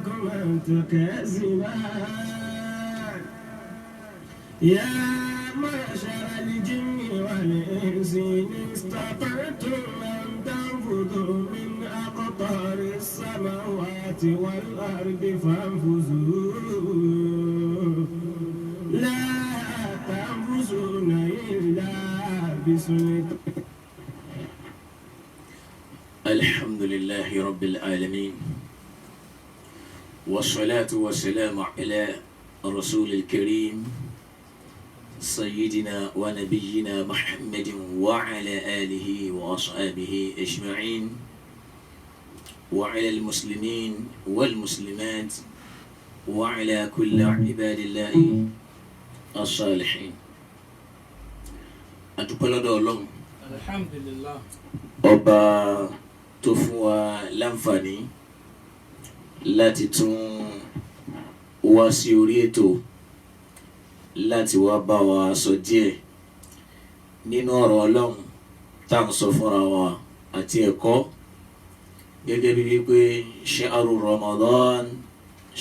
ربكما تكذبان يا معشر الجن والإنس إن استطعتم أن تنفذوا من أقطار السماوات والأرض فانفذوا لا تنفذون إلا بسلطان. الحمد لله رب العالمين والصلاة والسلام على الرسول الكريم سيدنا ونبينا محمد وعلى آله وأصحابه أجمعين وعلى المسلمين والمسلمات وعلى كل عباد الله الصالحين. أتقبل الله الحمد لله. ọba tó fún wa láǹfààní láti tún wá sí orí ètò láti wá bá wa sọ díẹ̀ nínú ọ̀rọ̀ Ọlọ́run tá à ń sọ fúnra wa àti ẹ̀kọ́ gẹ́gẹ́ bí wípé sha'ru Ramadan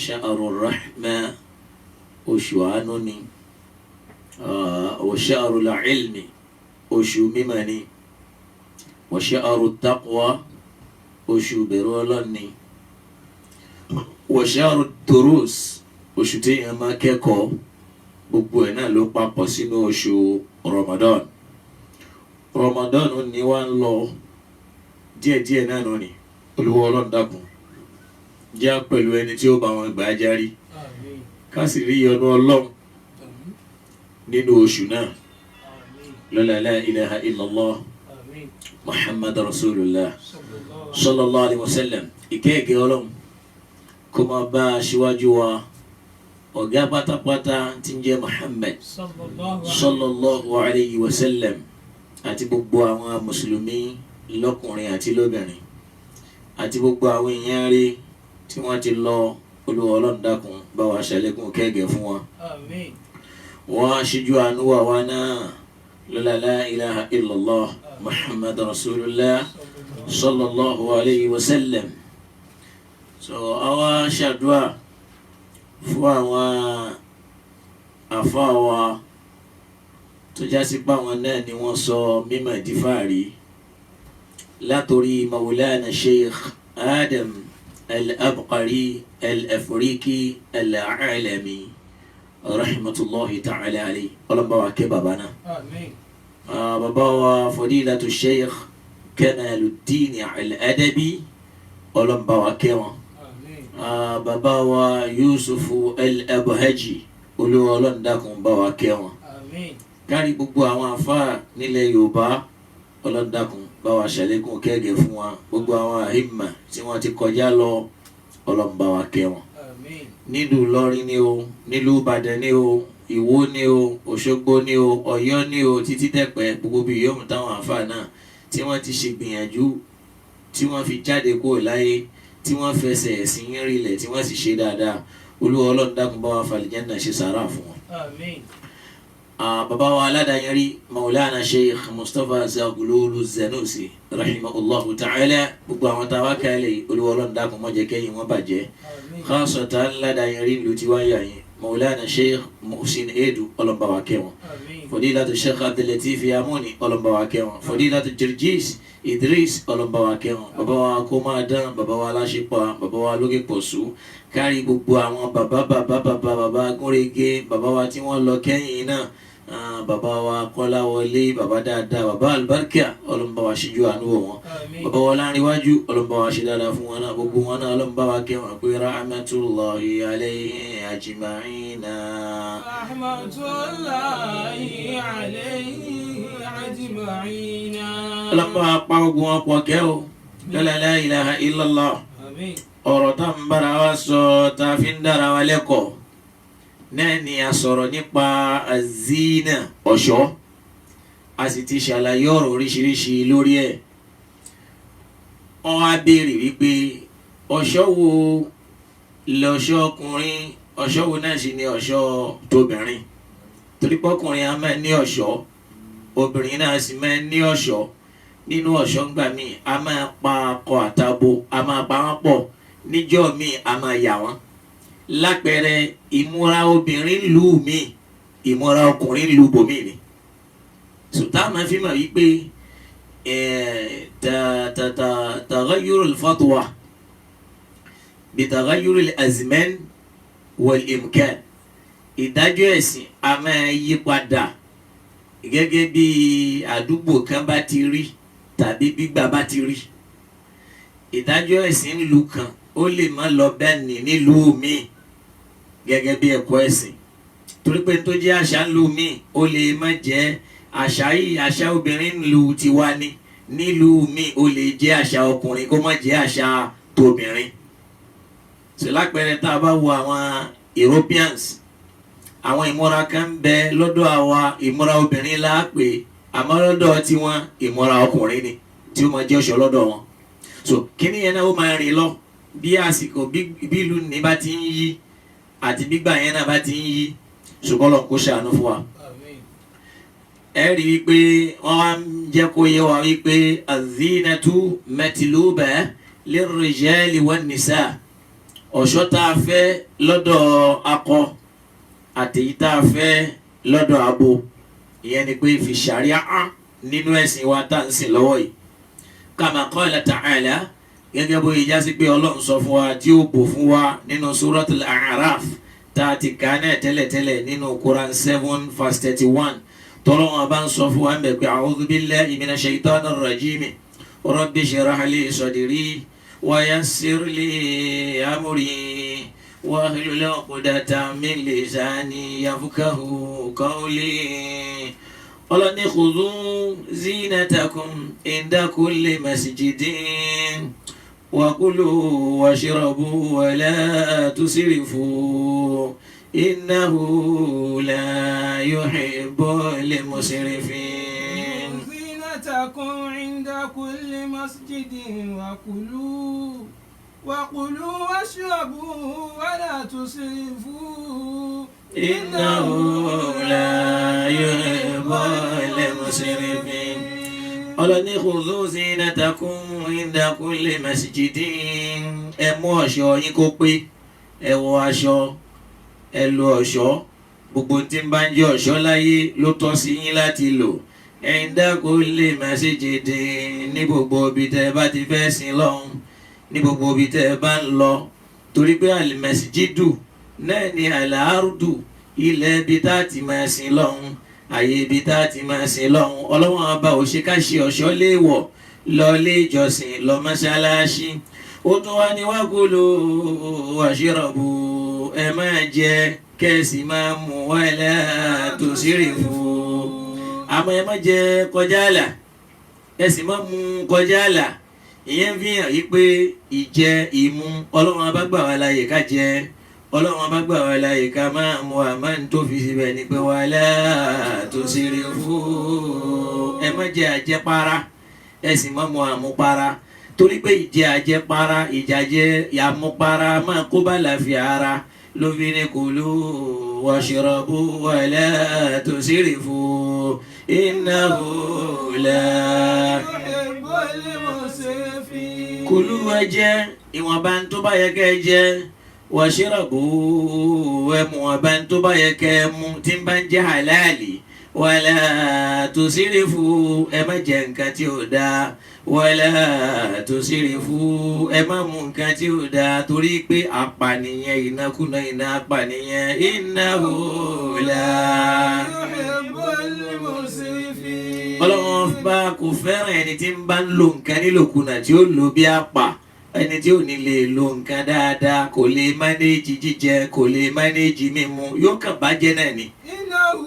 sha'ru rahma oṣù àánú ni wa sha'ru al-ilmi oṣù mímọ́ ni wa sha'ru taqwa oṣù bẹ̀rù Ọlọ́run ni wa sha'ru durus oṣù tí èèyàn máa kẹ́kọ̀ọ́ gbogbo ẹ̀ náà ló papọ̀ sínú oṣù Ramadan. Ramadan ni wá ń lọ díẹ̀díẹ̀ náà nù ni Olúwa Ọlọ́run dákun jẹ́ pẹ̀lú ẹni tí ó bá wọn gbà á járí ká sì rí ìyọ́nú Ọlọ́run nínú oṣù náà lọ́la la ilaha illallah Muhammad rasulullah sallallahu alayhi wa sallam. Ìkẹ́ẹ̀kẹ́ Ọlọ́run kó máa bá aṣíwájú wa ọ̀gá pátápátá tí ń jẹ́ Muhammad sallallahu alayhi wa sallam àti gbogbo àwọn mùsùlùmí lọ́kùnrin àti lóbìnrin àti gbogbo àwọn èèyàn rí tí wọ́n ti lọ. Olúwa Ọlọ́run dákun bá wa ṣàlékún kẹ́gẹ́ fún wa. wọ́n á ṣíjú àánú wa wá náà lọ́la la ilaha illallah Muhammad rasulullah sallallahu alayhi wa sallam. so àwa ṣàdúrà fún àwọn àfáà wa tó jásí pé àwọn náà ni wọ́n sọ mímọ̀ di fáàrí látòrí Mawlana Sheikh Adam al-Abqari al-Afriki al-Alami rahmatullahi ta'ala alayhi. ọlọ́mọba wa kẹ́ bàbá náà. bàbá wa Fadilatu Sheikh Kamaluddin al-Adabi ọlọ́mọba wa kẹ́ wọn. bàbá wa Yusufu al-Abhaji Olúwa Ọlọ́run dákun bá wa kẹ́ wọn. kárí gbogbo àwọn àfáà nílẹ̀ Yorùbá Ọlọ́run dákun bá wa ṣàlékún kẹ́gẹ́ fún wa. gbogbo àwọn àhímà tí wọ́n ti kọjá lọ Ọlọ́run bá wa kẹ́ wọn. nílùú Ìlọrin ni o, nílùú Ìbàdàn ni o, Ìwó ni o, Òṣogbo ni o, Ọ̀yọ́ ni o, títí dẹ̀pẹ́ gbogbo bí yóò mú táwọn àfáà náà tí wọ́n ti ṣe gbìyànjú tí wọ́n fi jáde kúrò láyé tí wọ́n fẹsẹ̀ ẹ̀sìn rinlẹ̀ tí wọ́n sì ṣe dáadáa. Olúwa Ọlọ́run dákun bá wa fàlìjánà ṣe sàárà fún wọn. bàbá wa aládàáyẹrí Maulana Sheikh Mustapha Zaghlulu Zanusi rahimahullahu ta'ala gbogbo àwọn tá a wá kálẹ̀ Olúwa Ọlọ́run dákun má jẹ́ kẹ́yìn wọn bàjẹ́. khasatan aládàáyẹrí ló ti wáyà yẹn Maulana Sheikh Muhsin Edu Ọlọ́run bá wa kẹ́ wọn. Fadilatu Sheikh Abdulatif Yamuni Ọlọ́run bá wa kẹ́ wọn. Fadilatu Jirjis Idris Ọlọ́run bá wa kẹ́ wọn. bàbá wa kó máa dán, bàbá wa aláṣepọ̀, bàbá wa lókè pọ̀ṣù, kárí gbogbo àwọn bàbá gúnrégé, bàbá wa tí wọ́n lọ kẹ́yìn náà, bàbá wa Kọ́láwọlé, bàbá dáadáa, bàbá àlùbáríkà Ọlọ́run bá wa ṣíjú àánú wò wọ́n. bàbá wa láńríwájú Ọlọ́run bá wa ṣe dáadáa fún wọn náà. gbogbo wọn náà Ọlọ́run bá wa kẹ́ wọn pé rahmatullahi alayhi ajma'ina. rahmatullahi alayhi ajma'ina. Ọlọ́run bá wa pa ogun wọn pọ̀ kẹ́ o. la ilaha illallah. ọ̀rọ̀ tá ń bára wa sọ tá a fi ń dára wa lẹ́kọ̀ọ́ náà ni a sọ̀rọ̀ nípa azina ọ̀ṣọ́. a sì ti ṣàlàyé ọ̀rọ̀ oríṣiríṣi lórí ẹ̀. wọ́n á béèrè wípé ọ̀ṣọ́ wo lọ̀ṣọ́ ọkùnrin, ọ̀ṣọ́ wo náà sì ni ọ̀ṣọ́ tóbìnrin. torí pọ́kùnrin a máa ní ọ̀ṣọ́, obìnrin náà sì máa ní ọ̀ṣọ́. nínú ọ̀ṣọ́ ńgbà míì a máa pa akọ àtabo, a máa pa wọ́n pọ̀ níjọ́ mi a máa yà wọ́n lápẹẹrẹ ìmúra obìnrin lù mí ìmúra ọkùnrin lù bòmí ni sùtá máa fi máa wípé taghayyurul fatwa bitaghayyuril azman wal imkan ìdájọ́ ẹ̀sìn a máa yí padà gẹ́gẹ́ bí àdúgbò kan bá ti rí tàbí gbígbà bá ti rí ìdájọ́ ẹ̀sìn nílùú kan ó lè má lọ bẹ́ẹ̀ ní nílùú míì gẹ́gẹ́ bí ẹ̀kọ́ ẹ̀sìn torí pé tó jẹ́ àṣà nílùú míì ó lè má jẹ́ àṣà yìí àṣà obìnrin nílùú tiwa ni nílùú míì ó lè jẹ́ àṣà ọkùnrin kó má jẹ́ àṣà tóbìnrin ṣe lápẹẹrẹ tá a bá wo àwọn Europeans àwọn ìmúra kan ń bẹ lọ́dọ̀ àwa ìmúra obìnrin la pè àmọ́ lọ́dọ̀ tiwọn ìmúra ọkùnrin ni tí ó máa jẹ́ ọ̀ṣọ́ lọ́dọ̀ wọn so kíní yẹn náà ó máa rìn lọ bí àsìkò bí ìlú ní bá ti ń yí àti gbígbà yẹn náà bá ti ń yí ṣùgbọ́n lọ kó ṣàánú fún wa. ẹ rí i pé wọ́n wá ń jẹ́ kó yé wa wípé azinatu matluba lirrijali wan nisa ọ̀ṣọ́ tá a fẹ́ lọ́dọ̀ akọ àtèyí tá a fẹ́ lọ́dọ̀ abo ìyẹn ni pé fi ṣàríà nínú ẹ̀sìn wa tá à ń sìn lọ́wọ́ yìí kama qala ta'ala gẹ́gẹ́ bó yẹ jásí pé ọlọ́run sọ fún wa tí ó bò fún wa nínú suratul A'raf tá a ti kà náà tẹ́lẹ̀tẹ́lẹ̀ nínú Quran 7:31 tọ́lọ́wọ́n bá ń sọ fún wa ń bẹ̀ pé a'udhu billahi minash shaitanir rajim rabbi shrah li sadri wa yassir li amri wahlul 'uqdatan min lisani yafqahu qawli ọlọ́ni khudhu zinatakum inda kulli masjidin وكلوا واشربوا ولا تسرفوا إنه لا يحب المسرفين زينتكم عند كل مسجد وكلوا واشربوا ولا تسرفوا إنه لا يحب المسرفين ọlọ́ni khudhu zinatakum inda kulli masjidin ẹ mú ọ̀ṣọ́ yín kó pé ẹ wọ aṣọ ẹ lo ọ̀ṣọ́ gbogbo tí ń bá ń jẹ́ ọ̀ṣọ́ láyé ló tọ́ sí yín láti lò inda kulli masjidin ní gbogbo ibi tẹ́ ẹ bá ti fẹ́ sìn lọ́hùn ní gbogbo ibi tẹ́ ẹ bá ń lọ torí pé al-masjidu náà ni al-ardu ilẹ̀ ibi tá a ti máa sìn lọ́hùn àyè ibi tá a ti máa sìn lọ́hùn ọlọ́wọ́n ọba ò ṣe ká ṣe ọ̀ṣọ́ léèwọ̀ lọ ilé ìjọsìn lọ mọ́ṣáláṣí ó tún wá ní wakulu washrabu ẹ máa jẹ kẹ́sì máa mú wala tusrifu àmọ́ ẹ má jẹ kọjá àlà ẹ sì má mú kọjá àlà ìyẹn fi hàn yí pé ìjẹ ìmu ọlọ́wọ́n ọba gbà wá láyè ká jẹ ọlọ́run bá gbà wá láyè ká máa mú àmọ́ ní tó fi síbẹ̀ ni pé wala tusrifu ẹ má jẹ àjẹpara ẹ sì má mú àmupara torí pé ìjẹ àjẹpara ìjàjẹ àmupara máa kó bá láfíà ara ló fi ní kulu washrabu wala tusrifu innahu la yuhibbul musrifin. kulu ẹ jẹ ìwọ̀nba tó bá yẹ kẹ́ ẹ jẹ wàṣíràbù ẹmu ọba tó bá yẹ kẹ́ ẹ mú tí ń bá ń jẹ́ halali wàlá tusrifu ẹ má jẹ nǹkan tí ò dáa wàlá tusrifu ẹ má mú nǹkan tí ò dáa torí pé apànìyàn ìnákúnà iná apànìyàn innahu la yuhibbul musrifin. ọlọ́run bá kò fẹ́ràn ẹni tí ń bá ń lo nǹkan nílòkulà tí ó lò bí apà ẹni tí ò ní lè lo nǹkan dáadáa kò lè mánéjì jíjẹ kò lè mánéjì mímu yóò kàn bàjẹ́ náà ni. Innahu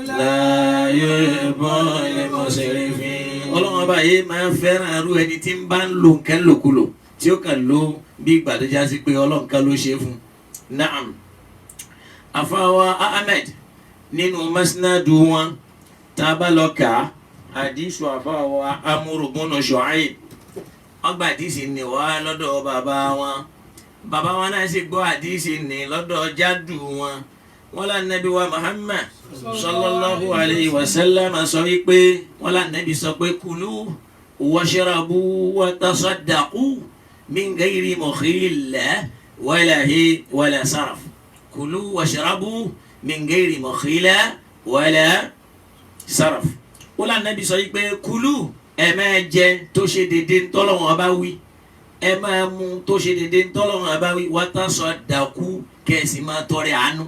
la yuhibbul musrifin. ọlọ́run ọba yìí máa ń fẹ́ràn arú ẹni tí ń bá ń lo nǹkan lòkulò tí ó kàn lo bí ìgbà tó já sí pé ọlọ́run kan ló ṣe fún un. naam afawa Ahmed nínú masnadu wọn tá a bá lọ kà á àdìsù afawa Amru bunu Shu'aib ọgbà àdìsí ni wá lọ́dọ̀ bàbá wọn náà sì gbọ́ àdìsí ni lọ́dọ̀ jádù wọn lá nàbí wa Muhammad sallallahu alayhi wa sallam sọ wípé wọn lá nàbí sọ pé kulu washrabu wa tasaddaqu min ghayri mukhila wala saraf kulu washrabu min ghayri mukhila wala saraf. ó là Nábì sọ yìí pé kulu ẹ máa jẹ tó ṣe déédéé ntọ́lọ́wọ́n bá wí ẹ máa mu tó ṣe déédéé ntọ́lọ́wọ́n bá wí watasaddaqu kẹ́sì máa tọrẹ àánú.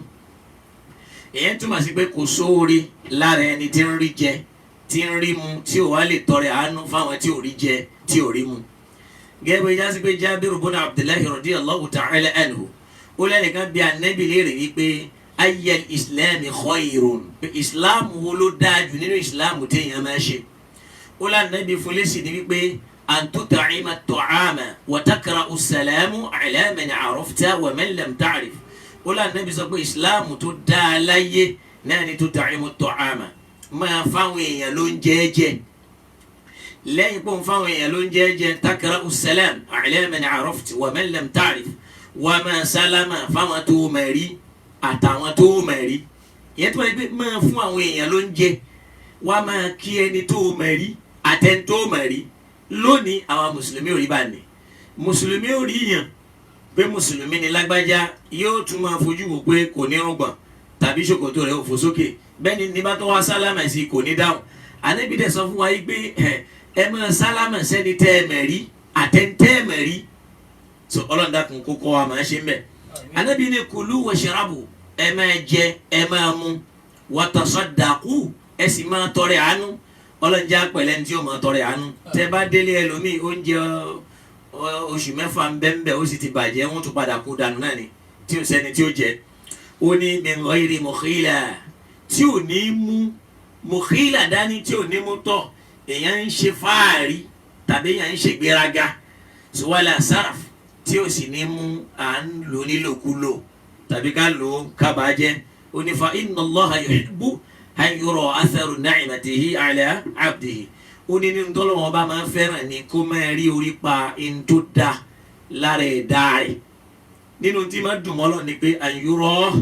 èyí túmọ̀ sí pé kò sóore lára ẹni tí ń rí jẹ tí ń rí mu tí ò wá lè tọrẹ àánú fáwọn tí ò rí jẹ tí ò rí mu. gẹ́gẹ́ bí jásí pé Jábìrù bun Abdullahi radiyallahu ta'ala anhu ó lẹ́nìkan bí Ànábì léèrè wípé ayyal islami khayrun pé islam wo ló dáa jù nínú islam téèyàn máa ṣe. ó lá Ànábì fún lésì ní wípé an tut'ima at-ta'ama wa takra'u as-salamu ala man 'arafta wa man lam ta'rif. ó lá Ànábì sọ pé islam tó dáa láyé náà ni tut'imu at-ta'ama máa fáwọn èèyàn ló ń jẹ́ẹ́jẹ́ lẹ́yìn pé òun fáwọn èèyàn ló ń jẹ́ẹ́jẹ́ takra'u as-salam ala man 'arafta wa man lam ta'rif wa máa sálámà fáwọn tó mẹ́rí àtàwọn tó mẹ́rí. ìyẹn tó wáyé pé máa fún àwọn èèyàn ló ń jẹ wá máa kí ẹni tó mẹ́rí àtẹni tó mẹ́rí. lónìí àwọn mùsùlùmí ò rí bá ní mùsùlùmí ò rí yàn pé mùsùlùmí ni lágbájá yóò tún máa fojú wò pé kò ní rúgbọ̀n tàbí ṣòkòtò rẹ̀ ò fò sókè bẹ́ẹ̀ ni nígbà tó wá sálámà sí kò ní dáhùn. Ànábì dẹ̀ sọ fún wa yìí pé ẹ máa sálámà sẹ́ni tẹ́ ẹ mẹ́rí àtẹni tẹ́ ẹ mẹ́rí. so Ọlọ́run dákun kó kọ́ wa máa ṣe ń bẹ̀. Ànábì ní kulu washrabu ẹ máa jẹ ẹ máa mu watasaddaqu ẹ sì máa tọrẹ àánú. Ọlọ́run jẹ́ pẹ̀lẹ́ ní tí ó máa tọrẹ àánú. tẹ́ bá délé ẹlòmíì oúnjẹ oṣù mẹ́fà ń bẹ́ẹ̀ ó sì ti bàjẹ́ wọ́n tún padà kú dànù náà ni tí ò sẹ́ni tí ó jẹ. ó ní min ghayri mukhila tí ò ní mú mukhila dání tí ò ní mú tọ̀ èèyàn ń ṣe fáàrí tàbí èèyàn ń ṣe gbéraga wala saraf tí ò sì ní mú à ń lò nílòkulò tàbí ká lò ó kábàájẹ́. ó ní fa inna Allaha yuhibbu an yura atharu ni'matihi ala abdihi. ó ní nínú tọ́lọ́wọ́n bá máa ń fẹ́ràn ní kó máa rí orí pa in tó da lára ẹ̀dá rẹ̀. nínú tí máa dùn mọ́lọ́ ni pé an yura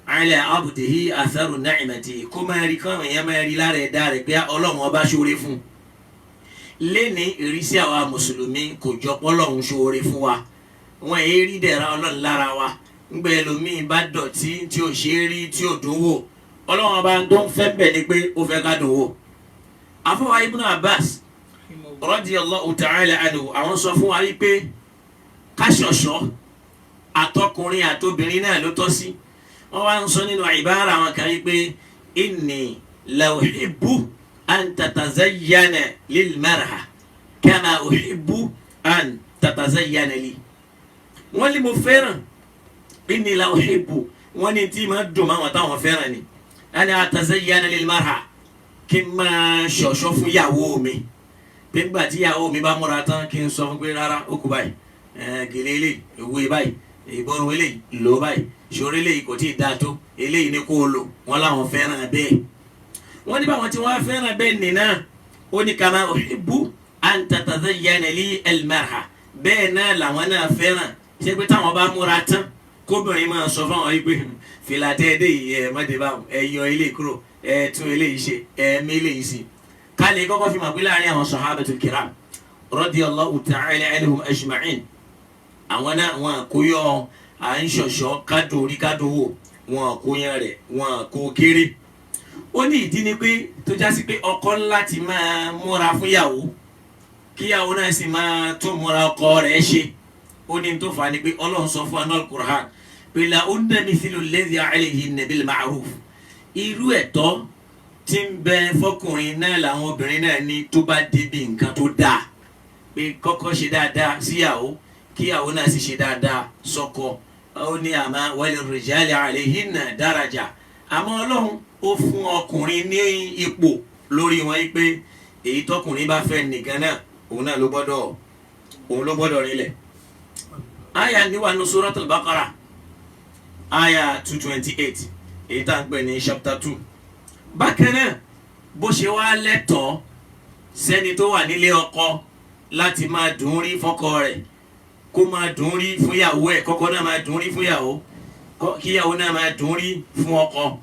ala abdihi atharu ni'matihi kó máa rí káwọn èèyàn máa rí lára ẹ̀dá rẹ̀ pé Ọlọ́run ọba ṣoore fún un. lẹ́ni ìrísí àwa mùsùlùmí kò jọ pọ́lọ́run ṣoore fún wa wọn èé rí dẹ̀ra Ọlọ́run lára wa ńgbẹ́ ẹlòmíì bá dọ̀tí tí ò ṣe é rí tí ò dùn wò Ọlọ́run ọba tó ń fẹ́ bẹ̀ ni pé ó fẹ́ ká dùn wò. afọwọ́ Ibn Abbas radiyallahu ta'ala anhu àwọn sọ fún wa wípé káṣọ̀ṣọ́ àtọkùnrin àtobìnrin náà ló tọ́ sí. wọ́n wá ń sọ nínú ìbára àwọn kan wípé inni la uhibbu an tatazayyana lil marha kama uhibbu an tatazayyana li. wọ́n ní mo fẹ́ràn inni la uhibbu wọ́n ní tí máa dùn máa wọ́n táwọn fẹ́ràn ni an atazayyana lil marha kí n máa ṣọ̀ṣọ́ fún ìyàwó mi pé nígbà tí ìyàwó mi bá múra tán kí n sọ fún pé rárá ó kú báyìí gèlè eléyìí ìwé báyìí ìbọrùn eléyìí lò báyìí ṣòro eléyìí kò tí ì dáa tó eléyìí ní kó o lò wọ́n láwọn fẹ́ràn bẹ́ẹ̀. wọ́n ní báwọn tí wọ́n fẹ́ràn bẹ́ẹ̀ nìna ó ní kama uhibbu an tatazayyana li al-marha bẹ́ẹ̀ náà làwọn náà fẹ́ràn ṣé pé táwọn bá múra tán kóbìnrin máa sọ fáwọn yìí pé fìlà tẹ́ ẹ dé yìí ẹ mọ́tẹ́ báwọn ẹ yọ eléyìí kúrò ẹ tún eléyìí ṣe ẹ mí eléyìí sí. ká lè kọ́kọ́ fi mọ̀ pé láàrin àwọn sahabatul kiram radiyallahu ta'ala anhum ajma'in àwọn náà wọn àkóyọ à ń ṣọ̀ṣọ́ kádùn orí kádùn wò wọn àkóyán rẹ̀ wọn àkó kéré. ó ní ìdí ni pé tó já sí pé ọkọ ńlá ti máa múra fún ìyàwó kíyàwó náà sì máa tún múra ọkọ rẹ̀ ṣe. ó ní tó fà á ni pé Ọlọ́run sọ fún anal Qur'an pé la unna mithlu alladhi alayhinna bil ma'ruf. irú ẹ̀tọ́ tí ń bẹ fọkùnrin náà làwọn obìnrin náà ní tó bá débi nǹkan tó dáa pé kọ́kọ́ ṣe dáadáa síyàwó kíyàwó náà sì ṣe dáadáa sọ́kọ. ó ní àmọ́ walirrijali alayhinna daraja àmọ́ Ọlọ́run ó fún ọkùnrin ní ipò lórí wọn yìí pé èyí tọkùnrin bá fẹ́ nìkan náà òun ló gbọ́dọ̀ rinlẹ̀. àyà níwà ní Suratul Baqara àyà 228 èyí tá à ń pè ní chapter 2. bákan náà bó ṣe wá lẹ́tọ̀ọ́ sẹ́ni tó wà nílé ọkọ láti máa dùn rí fọ́kọ rẹ̀ kó máa dùn rí fún ìyàwó ẹ̀ kọ́kọ́ náà máa dùn rí fún ìyàwó kíyàwó náà máa dùn rí fún ọkọ.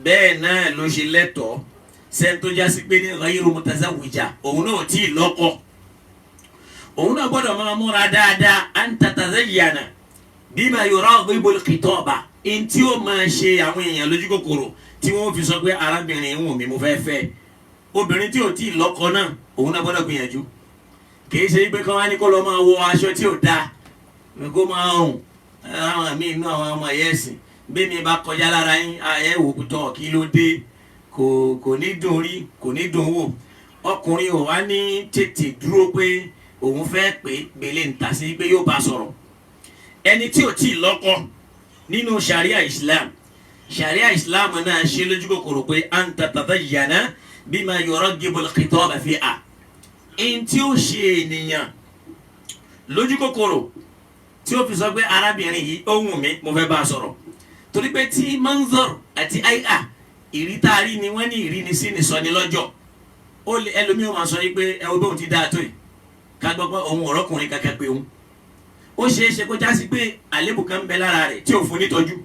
bẹ́ẹ̀ náà ló ṣe lẹ́tọ̀ọ́ sẹ́ni tó jásí pé ní ghayru mutazawwija òun náà tí ì lọ́kọ òun náà gbọ́dọ̀ máa múra dáadáa an tatazayyana bima yuraghibu al-khitaba in tí ó máa ṣe àwọn èèyàn lójú kòkòrò tí wọ́n fi sọ pé arábìnrin ń wù mí mo fẹ́ fẹ́. Obìnrin tí ò tí ì lọ́kọ náà òun náà gbọ́dọ̀ gbìyànjú, kì í ṣe pé kí wọ́n á ní kó lọ máa wọ aṣọ tí ò dáa kó máa hùn àwọn míì inú àwọn ọmọ ẹ̀yẹ́sìn bí mi bá kọjá lára yín ẹ wò tọ̀ kí ló dé, kò ní dùn rí kò ní dùn wò. Ọkùnrin ò wá ní tètè dúró pé òun fẹ́ pé gbélé ń ta sí pé yóò bá sọ̀rọ̀. Ẹni tí ò tí ì lọ́kọ nínú sharia Islam náà ṣe lójú kòkòrò pé an tatadayyana bima yuraghibu al-khitaba fiha in tí ó ṣe ènìyàn lójú kòkòrò tí ó fi sọ pé arábìnrin yìí ó wù mí mo fẹ́ bá a sọ̀rọ̀. Torí pé tí manzor àti aya ìrítàrí ni wọ́n ní ìrínisí ni sọ ni lọ́jọ́. Ó lè ẹlòmíràn máa sọ yìí pé ẹ wo bóun ti dáa tó yìí ká gbọ́ pé òun ọ̀rọ̀kùnrin kankan pé òun. Ó ṣeé ṣe kó jásí pé àlébù kan ń bẹ lára rẹ̀ tí ò fún nítọ́jú.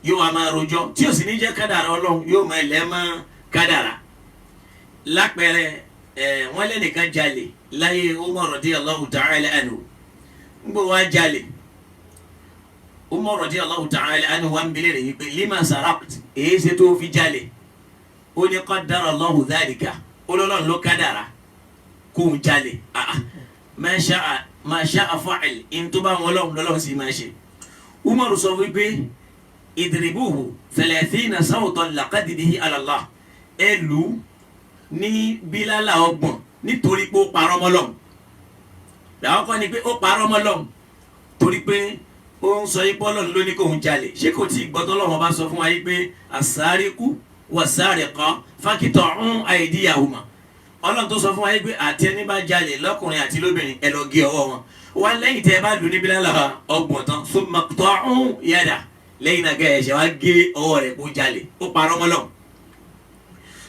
Yóò wá máa rojọ́ tí ò sì ní jẹ́ kádàrá Ọlọ́run yóò máa lẹ́ mọ́ kádàrá. Lápẹẹrẹ wọ́n lẹ́nìkan jalè láyé Umar radiyallahu ta'ala anhu. Ń gbọ́ wá jalè Umar radiyallahu ta'ala anhu wa ń bilé rẹ̀ yìí pé lima saraqt èyí ṣe tó fi jalè. Ó ní qaddara Allahu dhalika Ọlọ́run ló kádàrá kó ń jalè. Ma sha'a fa'al in tó bá wọn lọ́lọ́run sì máa ṣe. Umar sọ wípé idribuhu 30 sawtan laqad bihi ala Allah. Ẹ lù ní bílálà 30 nítorí pé ó parọ́ mọ́ Ọlọ́run. Làwọn kan ní pé ó parọ́ mọ́ Ọlọ́run torí pé ó ń sọ yí pé Ọlọ́run ló ní kó ń jalè. Ṣé kò tí ì gbọ́ tọ́lọ́run bá sọ fún wa yí pé as-sariqu was-sariqa faqta'u aydiyahuma. Ọlọ́run tó sọ fún wa yí pé àti ẹni bá jalè lọ́kùnrin àti lóbìnrin ẹ lọ gé ọwọ́ wọn. Wọ́n lẹ́yìn tẹ́ ẹ bá lù ní bílálà 30 tán thumma qta'u yada lẹ́yìn náà gẹ́ ẹ̀ṣẹ̀ wá gé ọwọ́ rẹ̀ kó jalè ó parọ́ mọ́ Ọlọ́run.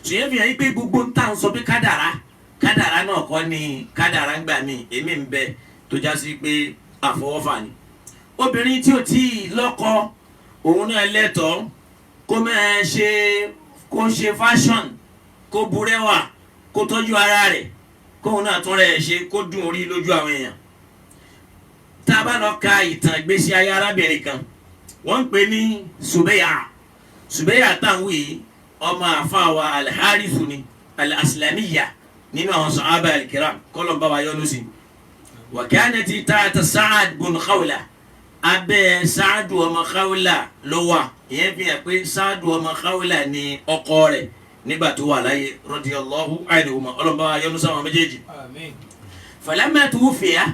Ṣèyẹ́ fi hàn yí pé gbogbo ń tà ń sọ pé kádàrá náà kọ́ ni kádàrá ń gbà mí èmi ń bẹ tó já sí pé àfọwọ́fà ni. Obìnrin tí ò tí ì lọ́kọ òun náà lẹ́tọ̀ọ́ kó ṣe fashion kó burẹ́wà kó tọ́jú ara rẹ̀ kóun náà tún rẹ̀ ṣe kó dùn orí lójú àwọn èèyàn. Tá a bá lọ ka ìtàn ìgbésí ayé arábìnrin kan wọ́n ń pè ní Subayya táwọn yìí ọmọ àfáwà al-Harithu ni al-Aslamiyya nínú àwọn sahaba al-kiram kọ́lọ̀ bá wa yọ́nú sí. Wa kanati ta'ata Sa'ad bin Khawla abẹ́ Sa'adu ọmọ Khawla ló wà. Ìyẹn fi hàn pé Sa'adu ọmọ Khawla ni ọkọ rẹ̀ nígbà tó wà láyé radiyallahu anhuma Ọlọ́run bá wa yọ́nú sáwọn méjèèjì. Àmín. Falamma tuwuffiya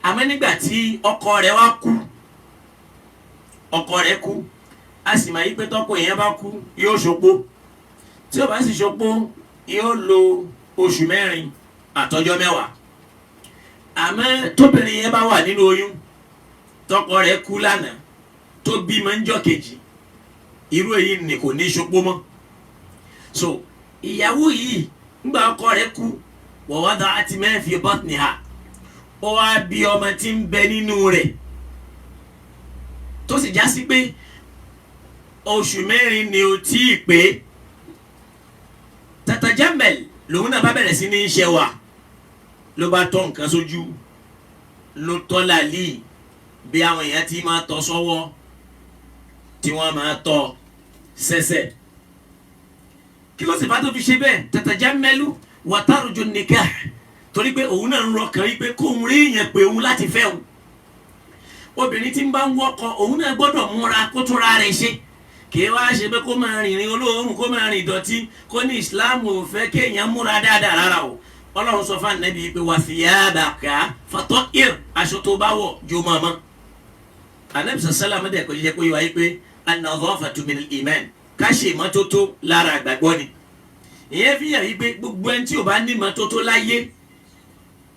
àmọ́ nígbà tí ọkọ rẹ̀ wá kú a sì máa yí pé tọ́kọ èèyàn bá kú yóò ṣopó tí ó bá sì ṣopó yóò lo oṣù 4 àtọjọ́ 10. Àmọ́ tóbìnrin yẹn bá wà nínú oyún tọ́kọ rẹ̀ kú lánàá tó bímọ ńjọ́ kejì irú èyí ni kò ní ṣopó mọ́. So ìyàwó yìí ńgbà ọkọ rẹ̀ kú wa wada'at ma fi batniha ó wá bí ọmọ tí ń bẹ nínú rẹ̀ tó sì já sí pé oṣù 4 ni ó tí ì pé. Tatajammal lòun náà bá bẹ̀rẹ̀ sí ní ṣẹwà ló bá tọ́ nǹkan sójú ló tọ́ làlí bí àwọn èèyàn ti máa tọ́ sọ́wọ́ tí wọ́n máa tọ́ sẹ́sẹ̀. Kí ló sì bá tó fi ṣe bẹ́ẹ̀? Tatajammalu wa tarju nikah torí pé òun náà ń rọkàn yí pé kóun rí èèyàn pé òun láti fẹ́ òun. Obìnrin tí ń bá ń wọ́kọ òun náà gbọ́dọ̀ múra kó tún ra rẹ̀ ṣe kì í wá ṣe pé kó máa rìnrìn olóòórùn kó máa rìn ìdọ̀tí kó ní Islam ò fẹ́ kéèyàn múra dáadáa rárá o. Ọlọ́run sọ fún Ànábì pé wa thiyabaka fatahhir aṣọ tó bá wọ̀ jó máa mọ́. Ànábì sallallahu alaihi wasallam jẹ́ kó yé wa yí pé an-nadhafatu min al-iman ká ṣe ìmọ́tótó lára àgbàgbọ́ ni. Ìyẹn fi hàn yí pé gbogbo ẹni tí ò bá ní ìmọ́tótó láyé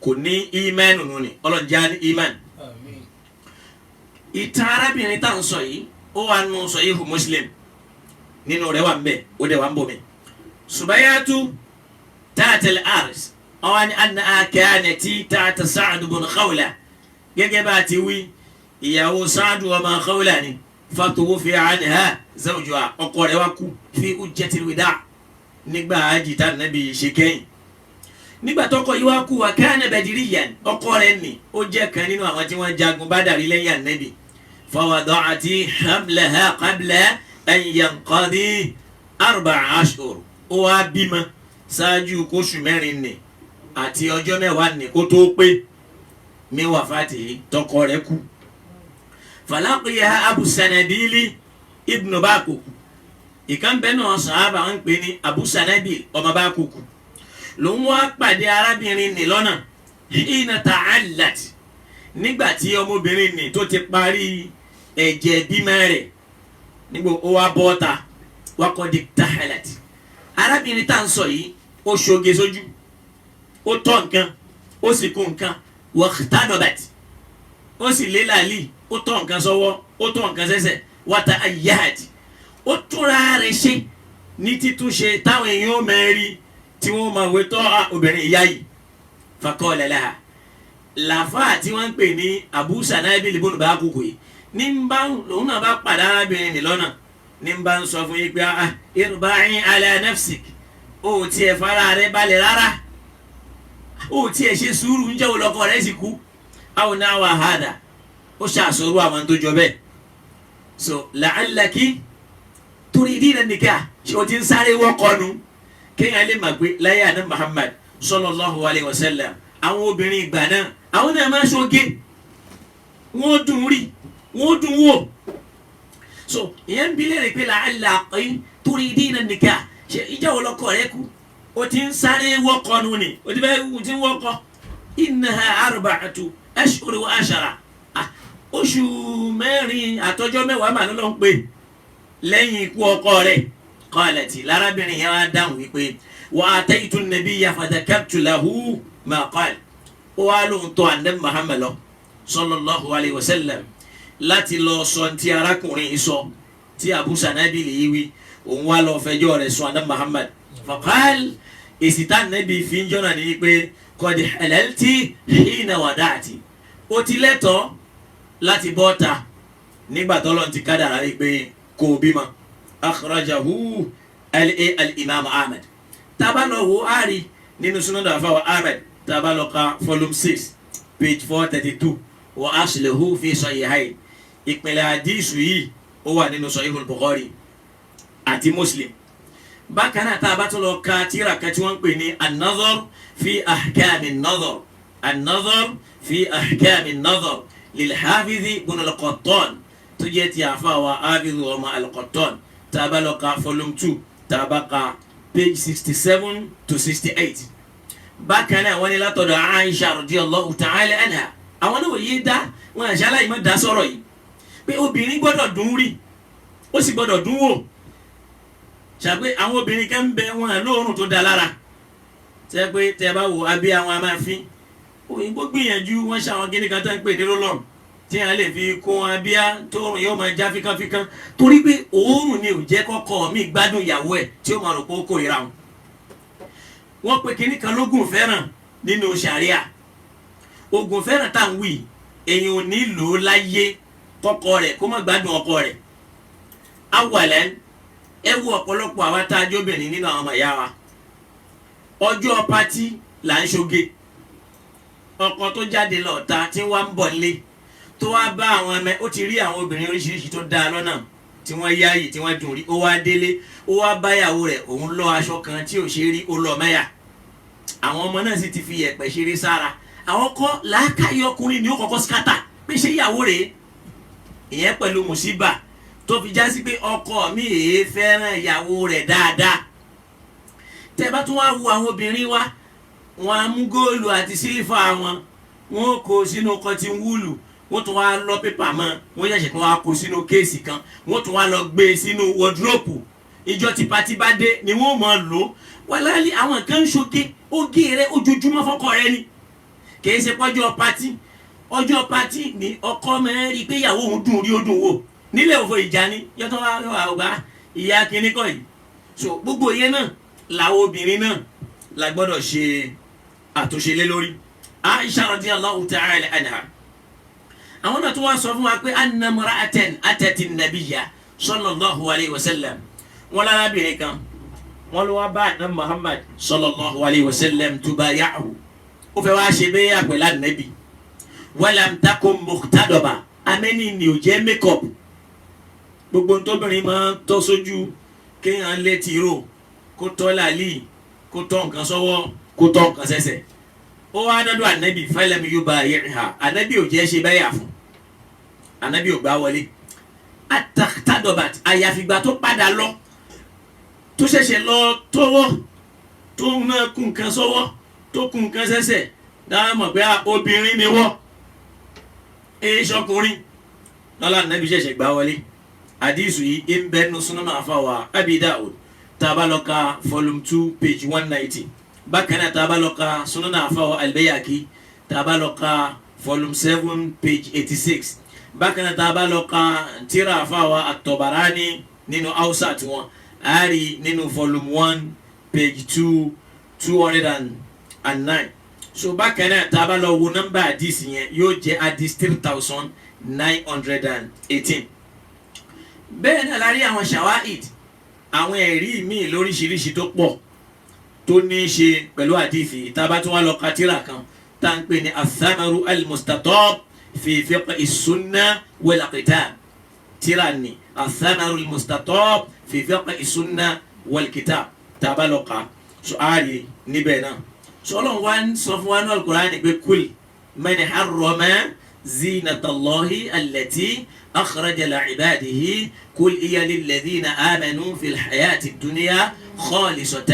kò ní ìmánì nù ni Ọlọ́run já ní ìmánì. Ìtàn arábìnrin tá à ń sọ yìí ó wà nù Sahihu Muslim nínú rẹ̀ wà ń bẹ ó dẹ̀ wà ń bọ̀ mi. Subayyatu ta'ata al-Aris ọwọ́ ni anna kanati ta'ata Sa'd bin Khawla gẹ́gẹ́ bá ti wí ìyàwó Sa'd ọmọ Khawla ni fatuwuffiya anha zawjuha ọkọ rẹ̀ wá kú fi hujjatil wida nígbà àjìtá nàbí ṣe kẹ́yìn. nígbà tọkọ yìí wá kú wa kana badiriyan ọkọ rẹ̀ ni ó jẹ́ kan nínú àwọn tí wọ́n jagun Badari lẹ́yìn Ànábì fawada'ati hamlaha qabla an yanqadi 4 ashhur ó wá bímọ ṣáájú kóṣù mẹ́rin ni àti ọjọ́ mẹ́wàá ni kó tó pé mi wafati tọkọ rẹ̀ kú falaqiyaha Abu Sanabili ibnu Bakuku ìkan bẹ́ẹ̀ náà sàhábà wọn pè ní Abu Sanabil ọmọ Bakuku lòun wá pàdé arábìnrin ní lọ́nà hina ta'allat nígbà tí ọmọbìnrin ní tó ti parí ẹ̀jẹ̀ bímọ rẹ̀ nígbà ó wá bọ́ta waqad iktahalat arábìnrin tá à ń sọ yìí ó ṣoge sójú ó tọ́ nǹkan ó sì kú nǹkan waqtanabat ó sì lé làálì ó tọ́ nǹkan sọ́wọ́ ó tọ́ nǹkan sẹ́sẹ̀ wata ayyahat ó túnra rẹ̀ ṣe ní títúnṣe táwọn èèyàn ó mẹ́rin tí wọ́n máa wé tọ́ obìnrin ìyá yìí faqala laha làfà tí wọ́n ń pè ní Abu Sanabil ibn Bakuku yìí ní ń bá lòun náà bá pàdé arábìnrin ní lọ́nà ní ń bá ń sọ fún yín pé irba'i ala nafsik ó tiẹ̀ fara rẹ̀ balẹ̀ rárá ó tiẹ̀ ṣe sùúrù ń jẹ́ olọ́kọ rẹ̀ sì kú àwọn náà wà hádà ó ṣàṣọrú àwọn tó jọ bẹ́ẹ̀ so la'allaki turidina nikah ṣé o ti ń sáré wọ́kọ̀ọ́nu kéèyàn lè mà pé láyé àná Muhammad sallallahu alayhi wa sallam àwọn obìnrin ìgbà náà àwọn náà máa ń ṣoge wọ́n dùn rí wọ́n dùn wò so ìyẹn ń bi léèrè pé la'allaki turidina nikah ṣe ìjà wo lọ́kọ rẹ kú o ti ń sáré wọ́kọ̀ọ́nu ni o ti fẹ́ ti ń wọ́kọ̀ innaha 4 ashhur wa 10 oṣù mẹ́rin àtọjọ́ mẹ́wàá mà ló ń pè lẹ́yìn ikú ọkọ rẹ̀ qalati lárábìnrin yẹn wá dáhùn wípé wa ataytu an-nabiyya fadhakartu lahu ma qala ó wá lóhun tó Ànábì Muhammad sallallahu alayhi wa sallam láti lọ sọ tí arákùnrin yìí sọ tí Abu Sanabil yìí wí òun wá lọ fẹjọ́ rẹ̀ sọ Ànábì Muhammad faqal èsì tá Ànábì fi ń jọ́nà ní pé qad halalti hina wada'ti ó ti lẹ́tọ̀ọ́ láti bọ́ta nígbà tọ́lọ́run ti kádàrá wípé kò bímọ akhrajahu al-imam Ahmad tabalowo ari nínú sunan àfáwà Ahmad tabaloka volume 6 page 432 wa asluhu fi sahihayn ìpìlẹ̀ hadithu yìí ó wà nínú Sahihul Bukhari àti Muslim bákan náà tabatoloka tírà kan tí wọ́n pè ní an-nazar fi ahkam an-nazar an-nazar fi ahkam an-nazar للحافظ بن القطان تجيت يا فاوى حافظ وما القطان تابلوكا فولوم 2 تابقى page 67 to 68 بكنا وني لا تدع عائشة رضي الله تعالى عنها àwọn náà yé dá wọn àṣàlá yìí má dá sọ̀rọ̀ yìí pé obìnrin gbọ́dọ̀ dùn rí ó sì gbọ́dọ̀ dùn wò ṣàpé àwọn obìnrin kan ń bẹ wọn lóòrùn tó dá lára tẹ́ pé tẹ́ bá wò abí àwọn amáfin òyìnbó gbìyànjú wọn ṣàwọn kíní kan tó ń pè ní rólọ́ọ̀mù tí a lè fi kó wọn abíyá tóorùn yóò máa já fíkánfíkán torí pé òórùn ni ò jẹ́ kọ́kọ́ mi gbádùn ìyàwó ẹ̀ tí ó máa rò pé ó kórìíra wọn. wọ́n pe kíní kan lógún fẹ́ràn nínú ṣàríà ogun fẹ́ràn tá à ń wí èyàn ò ní lò ó láyé kọ́kọ́ rẹ̀ kó má gbádùn ọkọ rẹ̀. awàlẹ́ ẹ wo ọ̀pọ̀lọpọ̀ àwa tá a jóbìnrin nínú àwọn ọmọ ìyá wa ọjọ́ patí là ń ṣoge ọkọ tó jáde lọ́ta tí wọ́n ń bọ̀ nílé tó wá bá àwọn ọmọ ó ti rí àwọn obìnrin oríṣiríṣi tó dáa lọ́nà tí wọ́n yáyì tí wọ́n dùn rí ó wá délé ó wá báyàwó rẹ̀ òun lọ aṣọ kan tí ò ṣe rí ó lọ mẹ́yà àwọn ọmọ náà sì ti fi yẹ̀pẹ̀ ṣeré sára àwọn kọ́ làákàyè ọkùnrin ni ó kọ́kọ́ skátà pé ṣé ìyàwó rẹ̀ ìyẹn pẹ̀lú mùsíbà tó fi já sí pé ọkọ mi èé fẹ́ràn ìyàwó rẹ̀ dáadáa tẹ́ bá tún wá wo àwọn obìnrin wa wọn á mú góòlù àti sílífà wọn kó sínú cotton wool wọ́n tún wá lọ pépà mọ́ wọ́n yẹ̀ṣẹ̀ tún wá kó sínú kéèsì kan wọ́n tún wá lọ gbé sínú wọ́dúrópù ìjọ tipátí bá dé ni wọ́n mọ̀ lò wàláhì àwọn kan ń ṣoge oge rẹ ojoojúmọ́ fọ́kọ rẹ ni kìí ṣe pọ́jọ́ pátí ọjọ́ pátí ni ọkọ mẹ́rin rí pé ìyàwó òun dùn rí ó dùn wò nílẹ̀ òfò ìjà ni yọtọ̀ wá ọgbà ìyá kínní kọ́ yìí so gbogbo yẹn náà làwọn obìnrin náà la gbọ́dọ̀ ṣe àtúnṣe lé lórí Aisha radiyallahu ta'ala anha àwọn náà tó wá sọ fún wa pé anna mar'atan atati nabiyya sallallahu alayhi wa sallam wọn lárábìnrin kan wọ́n ló wá bá àná Muhammad sallallahu alayhi wa sallam tubayahu ó fẹ́ wá ṣe bẹ́ẹ̀ àpẹ̀lá nẹ́bí walam takun muqtadaba amẹ́ni ni ò jẹ́ makeup gbogbo ntọ́bìnrin máa ń tọ́ sójú kéèyàn lé tìró kó tọ́ làálì kó tọ́ nǹkan sọ́wọ́ kó tọ́ nǹkan sẹ́sẹ̀ ó wá dọ́dọ̀ ànábì falam yubayiha ànábì ò jẹ́ ṣe báyà fún ànábì ò gbá wọlé ataqtadabat àyàfìgbà tó padà lọ tó ṣẹ̀ṣẹ̀ lọ tọwọ́ tó náà kún nǹkan sọ́wọ́ tó kún nǹkan sẹ́sẹ̀ dáhà mọ̀ pé obìnrin ni wọ́n ṣọkùnrin lọ́la ànábì ṣẹ̀ṣẹ̀ gbá wọlé àdìsù yìí ń bẹ́ẹ̀ nu Sunan àfàwà Abi Dawud tabalọ́ka volume 2 page 190 bákan náà tabalọ́ka Sunan àfàwà Al-Bayhaqi tabalọ́ka volume 7 page 86 bákan náà tabalọ́ka tírà àfàwà At-Tabarani nínú Awsat wọn àárí nínú volume 1 page 209 so bákan náà tabalọ́ wo nọ́mbà àdìsì yẹn yóò jẹ́ àdìs 3918 bẹ́ẹ̀ náà la rí àwọn shawahid àwọn ẹ̀rí míì lóríṣiríṣi tó pọ̀ tó ní í ṣe pẹ̀lú àdìsí tábà tí wọ́n lọ ka tírà kan tá à ń pè ní athamaru al-mustatab fi fiqh as-sunnah wal-kitab tírà ní athamaru al-mustatab fi fiqh as-sunnah wal-kitab tábà lọ ka so ààyè níbẹ̀ náà sọlọ́n wa ń sọ fún wa ní al-Qur'an pé kul man harrama zinatallahi allati أخرج لعباده قل هي للذين آمنوا في الحياة الدنيا خالصة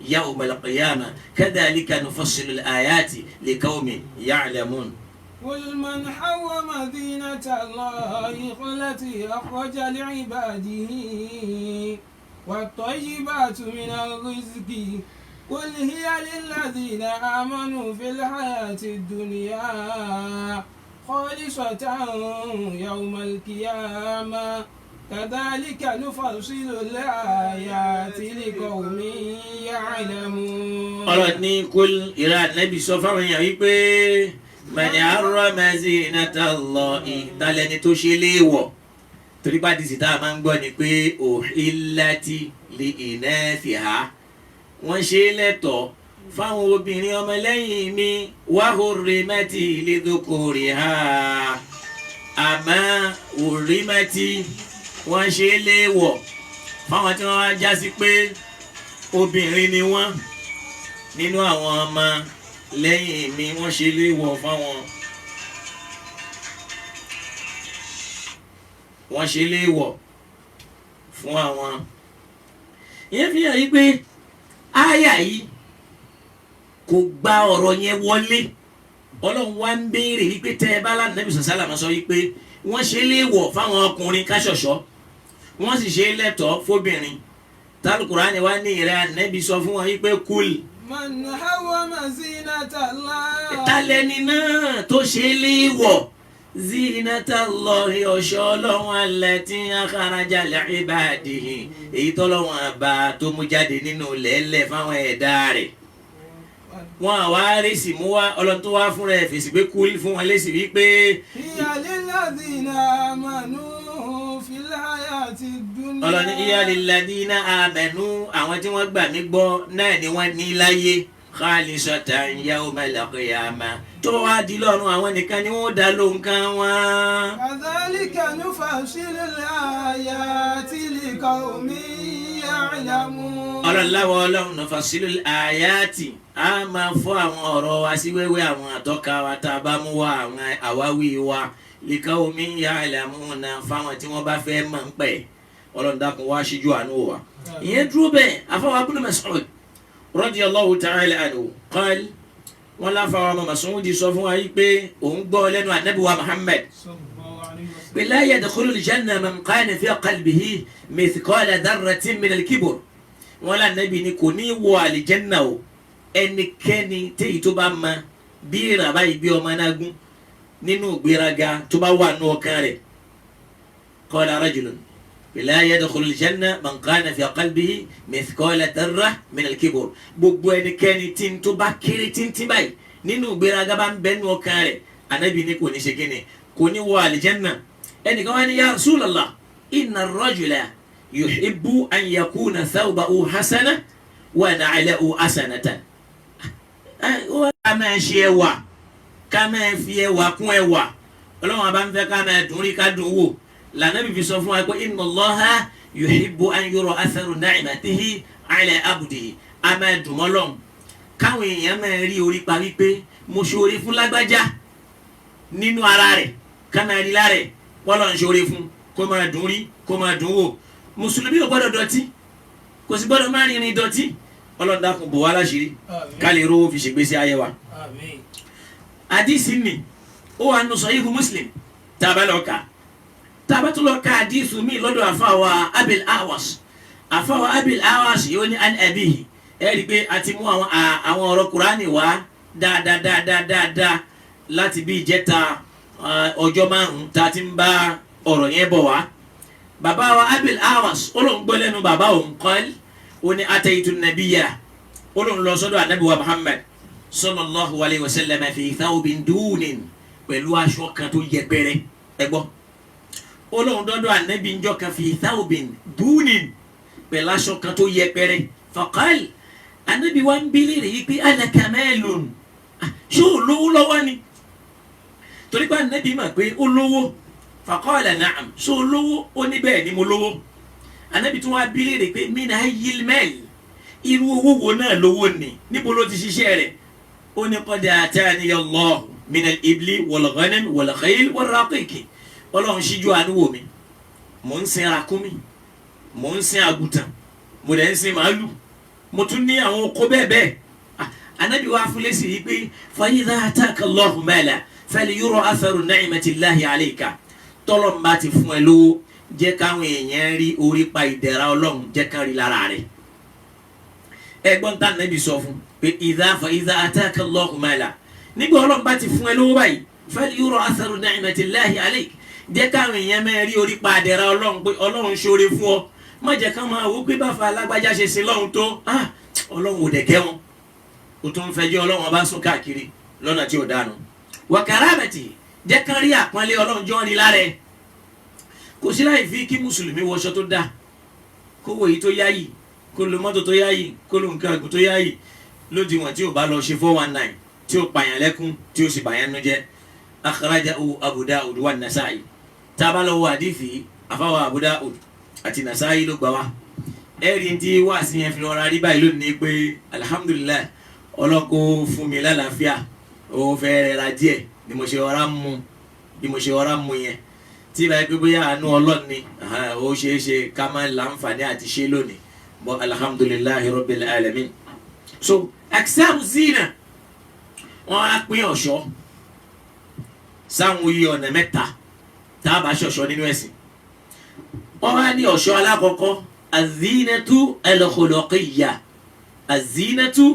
يوم القيامة كذلك نفصل الآيات لقوم يعلمون قل من حرم زينة الله التي أخرج لعباده والطيبات من الرزق قل هي للذين آمنوا في الحياة الدنيا خالصة يوم القيامة كذلك نفصل الآيات لقوم يعلمون. ọ̀rọ̀ ní kul ìrà nẹ́bí sọ fáwọn èèyàn wípé man harrama zinata Allahi ìtàlẹ́ni tó ṣe léèwọ̀ torí pàdé sì tá a máa ń gbọ́ ni pé uhillati li inathiha wọ́n ṣe lẹ́tọ̀ọ́ fáwọn obìnrin ọmọlẹ́yìn mi wa hurrimati lidhukuriha àmọ́ hurrimati wọ́n ṣe léèwọ̀ fáwọn tí wọ́n wá já sí pé obìnrin ni wọ́n nínú àwọn ọmọ lẹ́yìn mi wọ́n ṣe léèwọ̀ fáwọn wọ́n ṣe léèwọ̀ fún àwọn ìyẹn fi hàn yí pé áyà yìí kò gba ọ̀rọ̀ yẹn wọlé ọlọ́run wá ń béèrè wípé tẹ́ ẹ bá lánàá bísí sálàmù sọ wípé wọ́n ṣe léèwọ̀ fáwọn ọkùnrin káṣọ̀ṣọ́ wọ́n sì ṣe lẹ́tọ̀ọ́ fóbìnrin tálùkùránì wá ní ìrẹ́ ànẹ́bí sọ fún wọn wípé kúl. man harrama zinata Allah. ìtàlẹ́ni náà tó ṣe léèwọ̀ zinata Allahi ọ̀ṣọ́ ọlọ́run allati akhraja li'ibadihi èyí tọ́lọ́run àbá tó mú jáde nínú lẹ́lẹ̀ fáwọn ẹ̀dá rẹ̀ wọn àwa rèsì mú wá ọlọ́run tó wá fúnra ẹ̀ fèsì pé kúl fún wọn lésì wípé. hiya lilladhina amanu fil hayati dunya. ọlọ́run ní hiya lilladhina amanu àwọn tí wọ́n gbà mí gbọ́ náà ni wọ́n ní láyé khalisatan yawmal qiyamah tó wá di lọ́run àwọn nìkan ni wọ́n dá lóhùn kan wọn. kadhalika nufassilul ayati liqaumin ya'lamun. ọlọ́run láwọ ọlọ́run nufassilul ayati a máa fọ́ àwọn ọ̀rọ̀ wa sí wẹ́wẹ́ àwọn àtọ́ka wa tá a bá mú wa àwọn àwáwí wa liqaumin ya'lamuna fáwọn tí wọ́n bá fẹ́ mọ̀ ń pẹ̀ ọlọ́run dákun wá síjú àánú wa. ìyẹn dúró bẹ́ẹ̀ afọwọ́ Ibn Mas'ud radiyallahu ta'ala anhu qal wọn láfàwọn ọmọ Mas'ud sọ fún wa yìí pé òun gbọ́ lẹ́nu ànábì wa Muhammad pé la yadkhulul janna man kana fi qalbihi mithqala dharratin minal kibr wọn lànàbì ni kò ní wọ àlìjẹ́nà o ẹnikẹ́ni téyì tó bá ma bí ìràbá yìí bí ọmọ anágún nínú ìgbéraga tó bá wà nù ọkàn rẹ̀ qala rajulun la yadkhulul janna man kana fi qalbihi mithqala dharra minal kibr gbogbo ẹnikẹ́ni tí n tó bá kéré tíntín báyìí nínú ìgbéraga bá ń bẹ nù ọkàn rẹ̀ anábì ní kò ní ṣe kíni kò ní wọ àlìjẹ́nà ẹnìkan wá ní ya Rasulallah inna ar-rajula yuhibbu an yakuna thawbahu hasana wa na'lahu hasanatan ká máa ṣe ẹwà ká máa fi ẹwà kún ẹwà ọlọ́run àbá ń fẹ́ ká máa dùn rí ká dùn wò lànà bí fi sọ fún wa pé inna Allaha yuhibbu an yura atharu ni'matihi ala abdihi a máa dùn mọ́ lọ́hùn káwọn èèyàn máa rí orí pa wípé mo ṣoore fún lágbájá nínú ara rẹ̀ ká máa rí lára rẹ̀ wọ́n ń ṣoore fún kó máa dùn rí kó máa dùn wò mùsùlùmí ò gbọ́dọ̀ dọ̀tí kò sì gbọ́dọ̀ máa rìnrìn dọ̀tí ọlọ́run dákun bò wá láṣìírí ká lè rówó fi ṣègbésí ayé wa. àdìsí ni ó wà nù Sahihu Muslim tàbá lọ kà tàbá tó lọ ka àdìsí mi lọ́dọ̀ àfàwà Abil Ahwas yóò ní an abihi ẹ rí i pé a ti mú àwọn ọ̀rọ̀ Kùránì wá dáadáa láti bí ìjẹta ọjọ́ márùn-ún tá a ti ń bá ọ̀rọ̀ yẹn bọ̀ wá. bàbá wa Abil Ahwas ó lóun gbọ́ lẹ́nu bàbá òun qal ó ní ataitu nabiyya ó lóun lọ sọ́dọ̀ ànábì wa Muhammad sallallahu alayhi wa sallam fi thawbin dunin pẹ̀lú aṣọ kan tó yẹpẹrẹ ẹ gbọ́ ó lóun dọ́dọ̀ ànábì njọ́ kan fi thawbin dunin pẹ̀lú aṣọ kan tó yẹpẹrẹ faqal ànábì wa ń bi léèrè yìí pé alaka malun ṣé ò lówó lọ́wọ́ ni torí pé ànábì mà pé ó lówó faqala na'am ṣé ò lówó ó ní bẹ́ẹ̀ ni mo lówó ànábì tún wá bi léèrè pé min ayyil mal irú owó wo náà lówó ni níbo ló ti ṣiṣẹ́ rẹ̀ ó ní qad atani Allahu min al-ibli wal-ghanam wal-khayl wal-raqiq ọlọ́run ṣíjú àánú wò mí mò ń sin ràkúnmí mò ń sin àgùntàn mo dẹ̀ ń sin màálù mo tún ní àwọn oko bẹ́ẹ̀ anabi wa fún lẹ́sìn yìí pé fa idha ataka Allahu mala falyura atharu ni'matillahi alayka tọ́lọ̀ ń bá ti fún ẹ lówó jẹ́ káwọn èèyàn rí orí pa ìdẹ̀ra ọlọ́run jẹ́ ká rí lára rẹ̀ ẹgbọ́n tá anabi sọ fún pé fa idha ataka Allahu mala nígbà ọlọ́run bá ti fún ẹ lówó báyìí falyura atharu ni'matillahi alayka jẹ́ káwọn èèyàn máa rí orí pa ìdẹ̀ra ọlọ́run pé ọlọ́run ṣoore fún ọ má jẹ́ ká máa wò pé báfa alágbájá ṣe sin lọ́hùn tó ọlọ́run ò dẹ̀ kẹ́ wọn o tún fẹjọ́ ọlọ́run ọba sún káàkiri lọ́nà tí ò dánu wa karamati jẹ́ ká rí àpọ́nlé ọlọ́run jọ́ ní lára ẹ̀ kò sí láì fi kí mùsùlùmí wọṣọ tó dáa kó wò yìí tó yáyì kó lo mọ́tò tó yáyì kó lo nǹkan àgùn tó yáyì lódiwọ̀n tí ò bá lọ ṣe 419 tí ò pààyàn lẹ́kún tí ò sì bàyàn nú jẹ́ akhrajahu Abu Dawud wa Nasa'i tá a bá lọ wo àdìfì àfáwà Abu Dawud àti Nasa'i ló gbà wá ẹ̀rí tí wà sí yẹn fi rọra rí báyìí lónìí pé alhamdulillah ọlọ́kọ̀ fún mi lálàáfíà ó fẹ́ rẹra díẹ̀ bí mo ṣe ọ̀rá mu yẹn tí ìbáyìí pé bóyá àánú Ọlọ́run ni ó ṣeé ṣe ká máa láǹfààní àti ṣe lónìí bọ́ alhamdulillahi rabbil alamin. so aksamu zina wọn á pín ọ̀ṣọ́ sáwọn iye ọ̀nà mẹ́ta tá a bá ṣọ̀ṣọ́ nínú ẹ̀sìn wọ́n wá ní ọ̀ṣọ́ alákọ̀ọ́kọ́ azinatu al-khuluqiyya azinatu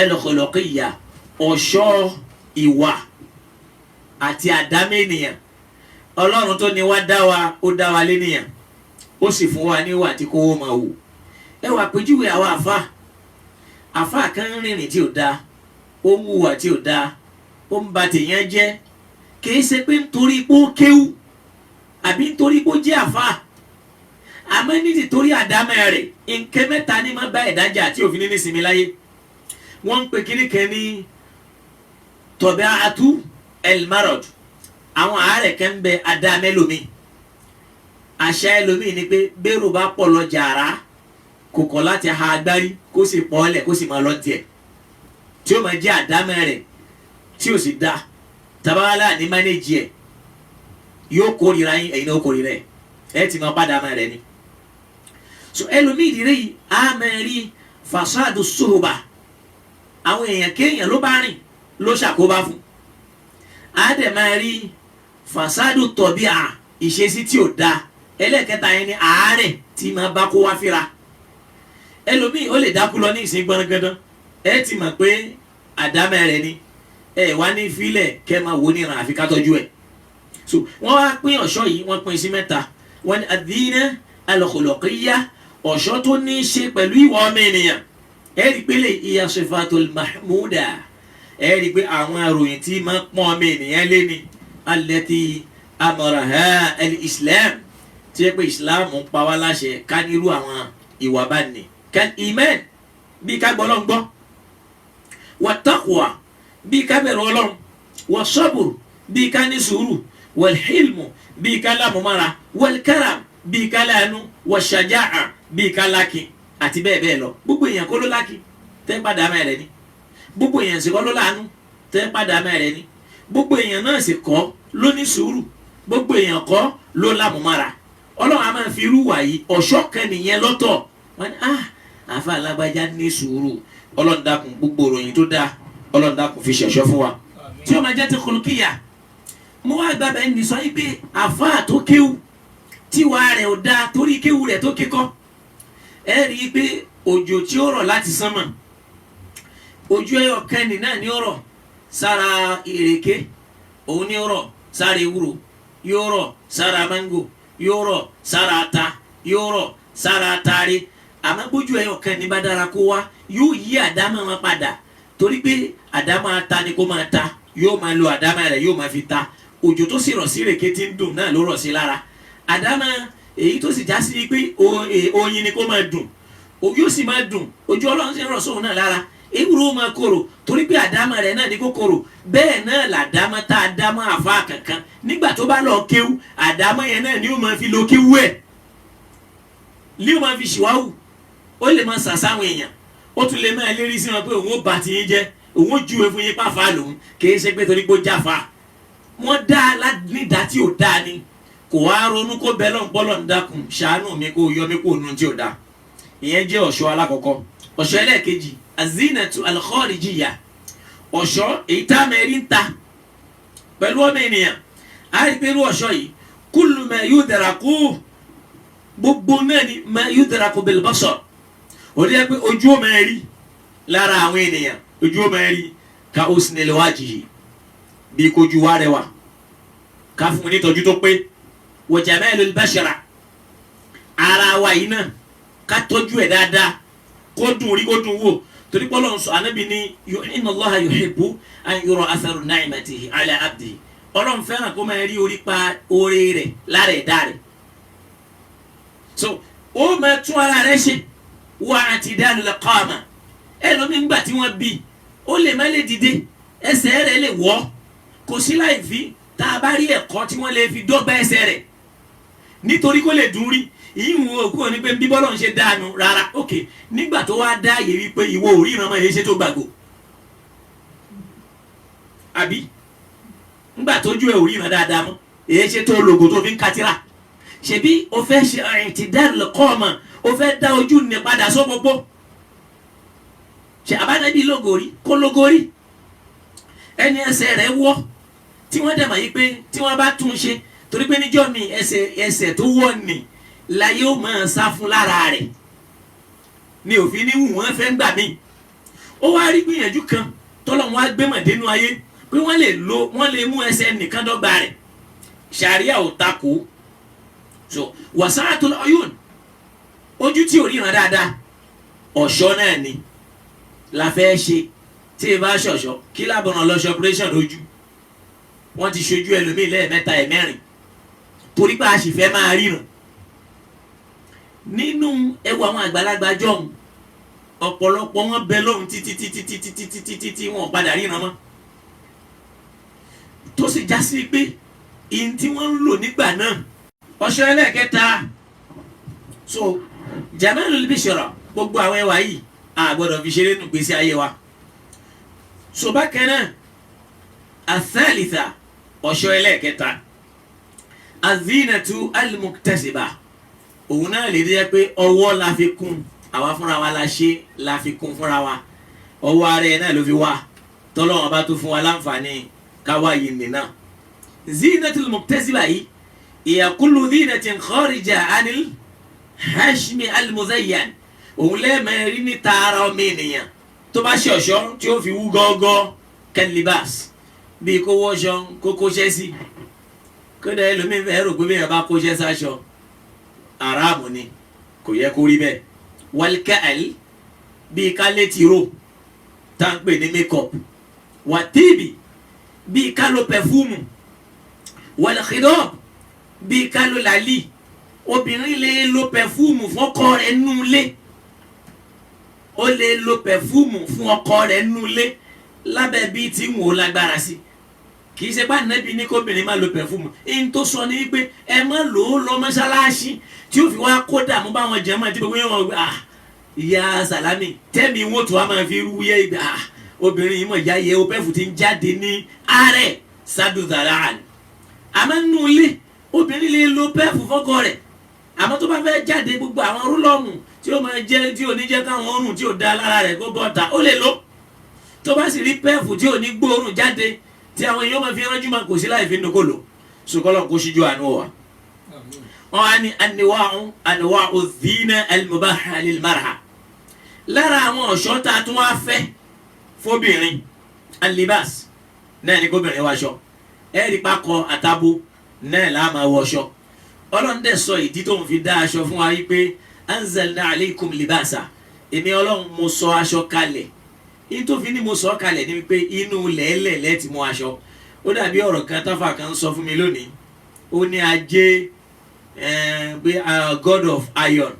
al-khuluqiyya ọ̀ṣọ́ ìwà àti àdámẹ́nìyàn ọlọ́run tó ní wá dá wa ó dá wa lénìyàn ó sì fún wa níwà tí kò máa wò ẹ wà péjúwe àwọn àfa kan rìnrìn tí ò dáa ó ń hùwà tí ò dáa ó ń ba tèèyàn jẹ́ kìí ṣe pé nítorí pé ó kéwú àbí nítorí pé ó jẹ́ àfa àmọ́ ní títorí àdámẹ́ rẹ̀ nǹkan mẹ́ta ní máa bá ẹ̀dájà àti òfin ní sinmi láyé wọ́n ń pe kíní kan ní tabi'atu el-marad àwọn àárẹ̀ kan ń bẹ àdámẹ́ lómi àṣà ẹlòmíì ni pé bẹ́rù bá pọ̀ lọ jàrá kò kọ̀ láti ha agbárí kó sì pọ̀ ọ́lẹ̀ kó sì máa lọ tiẹ̀ tí ó máa jẹ́ àdámẹ́ rẹ̀ tí ó sì dá tabalá ní mánéjì ẹ̀ yóò kórìíra yín ẹ̀yin náà kórìíra ẹ̀ ti máa padà máa rẹ̀ ni. so ẹlòmíì ìdílé yìí á máa rí fasadu suhba àwọn èèyàn kéèyàn ló bá rìn ló ṣàkóbá fún á dẹ̀ máa rí fasadu tọ̀bíà ìṣesí tí ò dáa ẹlẹ́ẹ̀kẹta yẹn ni àárẹ̀ tí máa bá kó wá fíra ẹlòmíì ó lè dákú lọ ní ìsìn gbọ́nrangandán ẹ ti mọ̀ pé àdámẹ́ rẹ̀ ni ẹ wá ní fílẹ̀ kẹ́ máa wò níran àfi ká tọ́jú ẹ̀ so wọ́n wá pín ọ̀ṣọ́ yìí wọ́n pín sí mẹ́ta wọ́n ní adina al-khuluqiyya ọ̀ṣọ́ tó ní í ṣe pẹ̀lú ìwà ọmọ ènìyàn ẹ rí i pé lè iya sifatul mahmuda ẹ rí i pé àwọn àròyìn tí máa pọ́n ọmọ ènìyàn lé ní allati amaraha al-islam tí ẹ pé islam ń pa wá láṣẹ ká nírú àwọn ìwà bá ní kan iman bí ká gbọ́ Ọlọ́run gbọ́ wattaqwa bí ká bẹ̀rù Ọlọ́run wasabr bí ká ní sùúrù walhilmu bí ká lámúmára walkaram bí ká láàánú washaja'a bí ká lákì àti bẹ́ẹ̀ bẹ́ẹ̀ lọ. Gbogbo èèyàn kọ́ ló lákì tẹ́ padà máa rẹ̀ ni, gbogbo èèyàn sì kọ́ ló láàánú tẹ́ padà máa rẹ̀ ni, gbogbo èèyàn náà sì kọ́ ló ní sùúrù, gbogbo èèyàn kọ́ ló lámúmára. Ọlọ́run a máa fi irú wà yìí ọ̀ṣọ́ kan nìyẹn lọ́tọ̀. Wọ́n ní àfa alágbájá ní sùúrù. Ọlọ́run dákun gbogbo ìròyìn tó dáa Ọlọ́run dákun fi ṣẹ̀ṣọ́ fún wa tí ó máa jẹ́ ti kùlùkìyà. Mo wá gbàgbẹ́ ní sọ pé àfa tó kéwù tíwa rẹ̀ ò dáa torí kéwù rẹ̀ tó kíkọ́. Ẹ rí i pé òjò tí ó rọ̀ láti sánmà, ojú ẹyọ kẹ́ni náà ní ọ̀rọ̀ sára ìrèké, òun ní ọ̀rọ̀ sára ewúro, yóò rọ̀ sára mángò, yóò rọ̀ sára ata, yóò rọ̀ sára atare. Àmọ́ bójú ẹyọ kẹ́ni bá dára kó wá yóò yí àdámọ́ wọn padà torí pé àdámọ́ ata ni kó máa ta, yóò máa lo àdámọ́ rẹ̀ yóò máa fi ta. Òjò tó sì rọ̀ sí ìrèké tí ń dùn náà ló rọ̀ sí lára. Àdámọ́ èyí tó sì já sí pé oyin ni kó máa dùn, yóò sì máa dùn, ojú Ọlọ́run sì rọ̀ sóhun náà lára. Ewúro máa korò torí pé àdámọ́ rẹ̀ náà ni kó korò. Bẹ́ẹ̀ náà làdámọ́ tá a dámọ́ àfa kankan nígbà tó bá lọ kéwú, àdámọ́ yẹn náà ni ó máa fi lo kéwú ẹ̀, ni ó máa fi ṣìwáwù. Ó lè máa sàsáwọn èèyàn, ó tún lè máa lérí sí wọn pé òun ó bá ti yín jẹ́, òun ó júwe fún yín pàfà lòun, kì í ṣe pé torí pé ó jáfa. Wọ́n dá nídàá tí ò dáa ni, kò wá ronú kó bẹ lọ́n pọ́lọ́ ń dákun ṣàánú mi kó yọ mí kó nu tí ò dáa. Ìyẹn jẹ́ ọ̀ṣọ́ alákọ̀ọ́kọ́. Ọ̀ṣọ́ ẹlẹ́ẹ̀kejì azinatu alkharijiyya, ọ̀ṣọ́ èyí tá a mẹ́rin ń ta pẹ̀lú ọmọ ènìyàn. A rí pé irú ọ̀ṣọ́ yìí kullu ma yudraku, gbogbo náà ni ma yudraku bil basar. Ó jẹ́ pé ojú ó máa rí lára àwọn ènìyàn, ojú ó máa rí ka husnil wajhi bí kojú wa rẹwà, ká fún un ní ìtọ́jú tó pé wa jamalul bashara, ara wa yìí náà ká tọ́jú ẹ̀ dáadáa kó dùn rí kó dùn wò torí pé Ọlọ́run sọ Ànábì ní inna Allaha yuhibbu an yura atharu ni'matihi ala abdihi. Ọlọ́run fẹ́ràn kó máa rí orí pa oore rẹ̀ lára ẹ̀dá rẹ̀. So ó máa tún ara rẹ̀ ṣe wà i'tidalul qama. Ẹlòmíì ńgbà tí wọ́n bí ó lè má lè dìde, ẹsẹ̀ rẹ̀ lè wọ́, kò sí láì fi tá a bá rí ẹ̀kọ́ tí wọ́n lè fi dọ́gba ẹsẹ̀ rẹ̀ nítorí kó lè dùn rí. Ìyíwò òkú ò ní pé bí bọ́lọ̀ ń ṣe dáanu rárá. Ok, nígbà tó wá dá àyè wípé ìwọ ò rí ìran mọ́ èyí ṣe tó gbàgbó, àbí nígbà tójú ẹ̀ ò rí ìran dáadáa mọ́ èyí ṣe tó lògò tó fi ń katira. Ṣebí o fẹ́ ṣe i'tidalul qama, o fẹ́ dá ojú ní padà sópópó. Ṣe àbájáde lógórí kó lógórí ẹni ẹsẹ̀ rẹ̀ wọ́ tí wọ́n dẹ̀ mọ̀ yí pé tí wọ́n bá tún ṣe torí pé níjọ́ mi ẹsẹ̀ tó wọ́ ni láyé ó máa sá fún lára rẹ̀ ni òfin ní wù wọ́n fẹ́ ń gbà mí. Ó wá rí gbìyànjú kan tọ́lọ̀ wọn á gbé mọ̀dénú ayé pé wọ́n lè mú ẹsẹ̀ nìkan dọ́gba rẹ̀. Ṣàríà ò takò. So wasa'atul uyun, ojú tí ò ríran dáadáa ọ̀ṣọ́ náà ni la fẹ́ ṣe. Tí ì bá ṣọ̀ṣọ́ kí lábọ̀ràn lọ ṣe operation lójú, wọ́n ti ṣojú ẹlòmíì lẹ́ẹ̀mẹ́ta ẹ̀mẹ́rin torí pé a sì fẹ́ máa ríran. Nínú ẹwà àwọn àgbàlagbà jọ̀hún ọ̀pọ̀lọpọ̀ wọn bẹ lọ́hùn títí wọn padà ríran mọ́, tó sì já sí pé ìyìn tí wọ́n ń lò nígbà náà. Ọ̀ṣọ́ ẹlẹ́ẹ̀kẹta, so jamalul bishra, gbogbo àwọn ẹwà yìí a gbọ́dọ̀ fi ṣeré nù gbèsè ayé wa. So bákan náà athalitha, ọ̀ṣọ́ ẹlẹ́ẹ̀kẹta azinatu almuktasiba, òun náà lè jẹ́ pé ọwọ́ la fi kún, àwa fúnra wa la ṣe la fi kún fúnra wa, ọwọ́ ara ẹ̀ náà ló fi wá tọ́lọ́wọ́n bá tó fún wa láǹfààní káwá yìí nìna. Zinatul muktasiba yìí hiya kullu zinatin kharija anil hashmi almuzayyan, òun lẹ́ẹ̀mẹ́rin ní tààrà ọmọ ènìyàn tó bá ṣe ọ̀ṣọ́ tí ó fi wú gọ́gọ́ kẹ́líbàs bíi kó wọ́ṣọ kó kóṣẹ́ sí. Kódà ẹlòmíín fẹ́ rò pé bí èèyàn bá kóṣẹ́ sáṣọ aráàmù ni, kò yẹ kó rí bẹ́ẹ̀. Wal-ka'al bíi ká létí ro tá ń pè ní makeup, wàtíìbì bíi ká lo pẹfúmù, wal-khidab bíi ká lo làlí. Obìnrin lè lo pẹfúmù fọ́kọ rẹ̀ nínú ilé ó lè lo pẹ̀fúmù fún ọkọ rẹ̀ nulẹ̀ lábẹ́ bí tí ń wò lágbára sí kì í ṣe bá nẹ́bí ní kóbìnrin máa lo pẹ̀fúmù ẹni tó sọ ní pé ẹ má lò ó lọ mọ́ṣáláṣí tí ó fi wá kó dààmú báwọn jẹ́ mọ́ tí gbogbo yẹn wọ́n gbà ìyá Sàlámì tẹ́mi wọ́n tó wá máa fi rúyẹ́ ìgbà obìnrin yìí mọ̀ ìyá yẹ opẹ́fù ti ń jáde ní ààrẹ sádùdàrà àmọ́ nínú ilé obìnrin lè lo pẹ́ẹ̀fù fọ́kọ rẹ̀ àmọ́ tó bá fẹ́ jáde gbogbo àwọn rúlọ́ọ̀mù tí ó máa jẹ́ tí ò ní jẹ́ káwọn ọrùn tí ò da lára rẹ̀ kó bọ́ta ó lè lò tó bá sì rí pẹ́ẹ̀fù tí ò ní gbóòórùn jáde tí àwọn èèyàn máa fi ránjú máa kò sí láì fi nukó lò sùkọ́lọ̀ kó ṣíjú àánú wa. wọn á ní anwa'u dhina al-mubaha lil-mar'a lára àwọn ọ̀ṣọ́ tá a tún wá fẹ́ fóbìnrin al-libas náà ní kóbìnrin wáṣọ ẹ̀rí pakọ àtàbò náà là máa wọṣọ ọlọ́run dẹ̀ sọ ìdí tó ń fi dá aṣọ fún wa wípé anzalna aleikum libasa èmi ọlọ́run mo sọ aṣọ kalẹ̀ yìí tó fi ní mo sọ kalẹ̀ ni wípé inú lẹ́ẹ̀lẹ̀ lẹ́ẹ̀tì mú aṣọ ó dàbí ọ̀rọ̀ kan táfà kan sọ fún mi lónìí ó ní ajé pé god of iron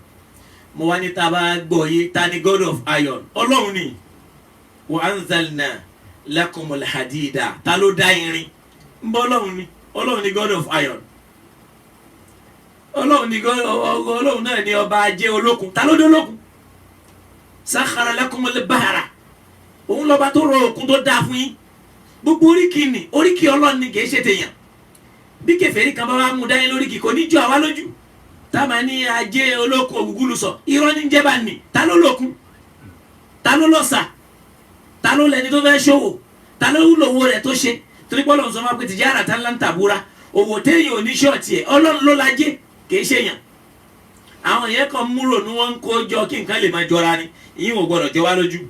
mo wá ní tá a bá gbọ́ yé ta ni god of iron ọlọ́run ni wa anzalna lakumul hadida ta ló dá irin ń bọ́ ọlọ́run ni god of iron ọlọ́run náà ni ọba ajé olókun ta ló dé olókun sakhara lakumul bahra òun lọ́ba tó rọ òkun tó dáa fún yín gbogbo oríkì ọlọ́run ni kìí ṣe tèèyàn bí kèfèrí kan bá wá mú dání lóríkì kò ní jọ àwa lójú táwọn ní ajé olókun ògúngúlù sọ irọ́ ní jẹ́bà ní ta ló lókun ta ló lọ́sà ta ló lẹni tó fẹ́ ṣòwò ta ló lówó rẹ̀ tó ṣe torí pé Ọlọ́run sọ fún wa pé tìjára tá ńlá ń tàbúra òwò téèyàn ò ní ṣọ́ọ̀tì ẹ̀ ọlọ́run ló lajé kìí ṣèyàn àwọn yẹn kan múrò ní wọ́n ń kó jọ kí nǹkan lè máa jọra ni ìyín ò gbọdọ̀ jẹ wá lójú.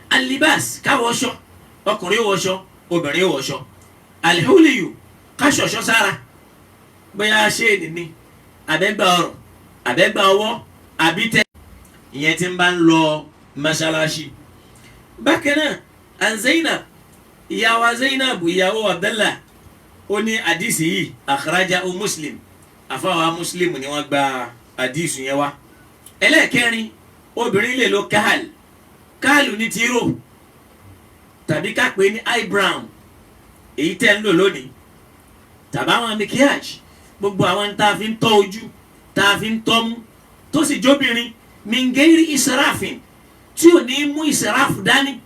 alibas káwọṣọ ọkùnrin wọṣọ obìnrin wọṣọ alihuliyu káṣọṣọ sára bóyá ṣéèdì ni àbẹ́gbà ọrùn àbẹ́gbà ọwọ́ àbítẹ́ ìyẹn tí ń bá ń lọ mọ́ṣáláṣí. bákan náà Zainab ìyàwó Zainab ìyàwó Abdallah ó ní àdìsí yìí akhraja Muslim àfáwà Muslim ni wọ́n gba àdìsí yẹn wá. ẹlẹ́ẹ̀kẹrin obìnrin lè lo káàlù ní tíró tàbí ká pè ní eyebrow èyí tẹ́ ń lò lónìí tàbí àwọn maquillage gbogbo àwọn tá a fi ń tọ́ ojú tá a fi ń tọ́mú tó sì jóbìnrin mingeri israfin tí ò ní mú israfu dání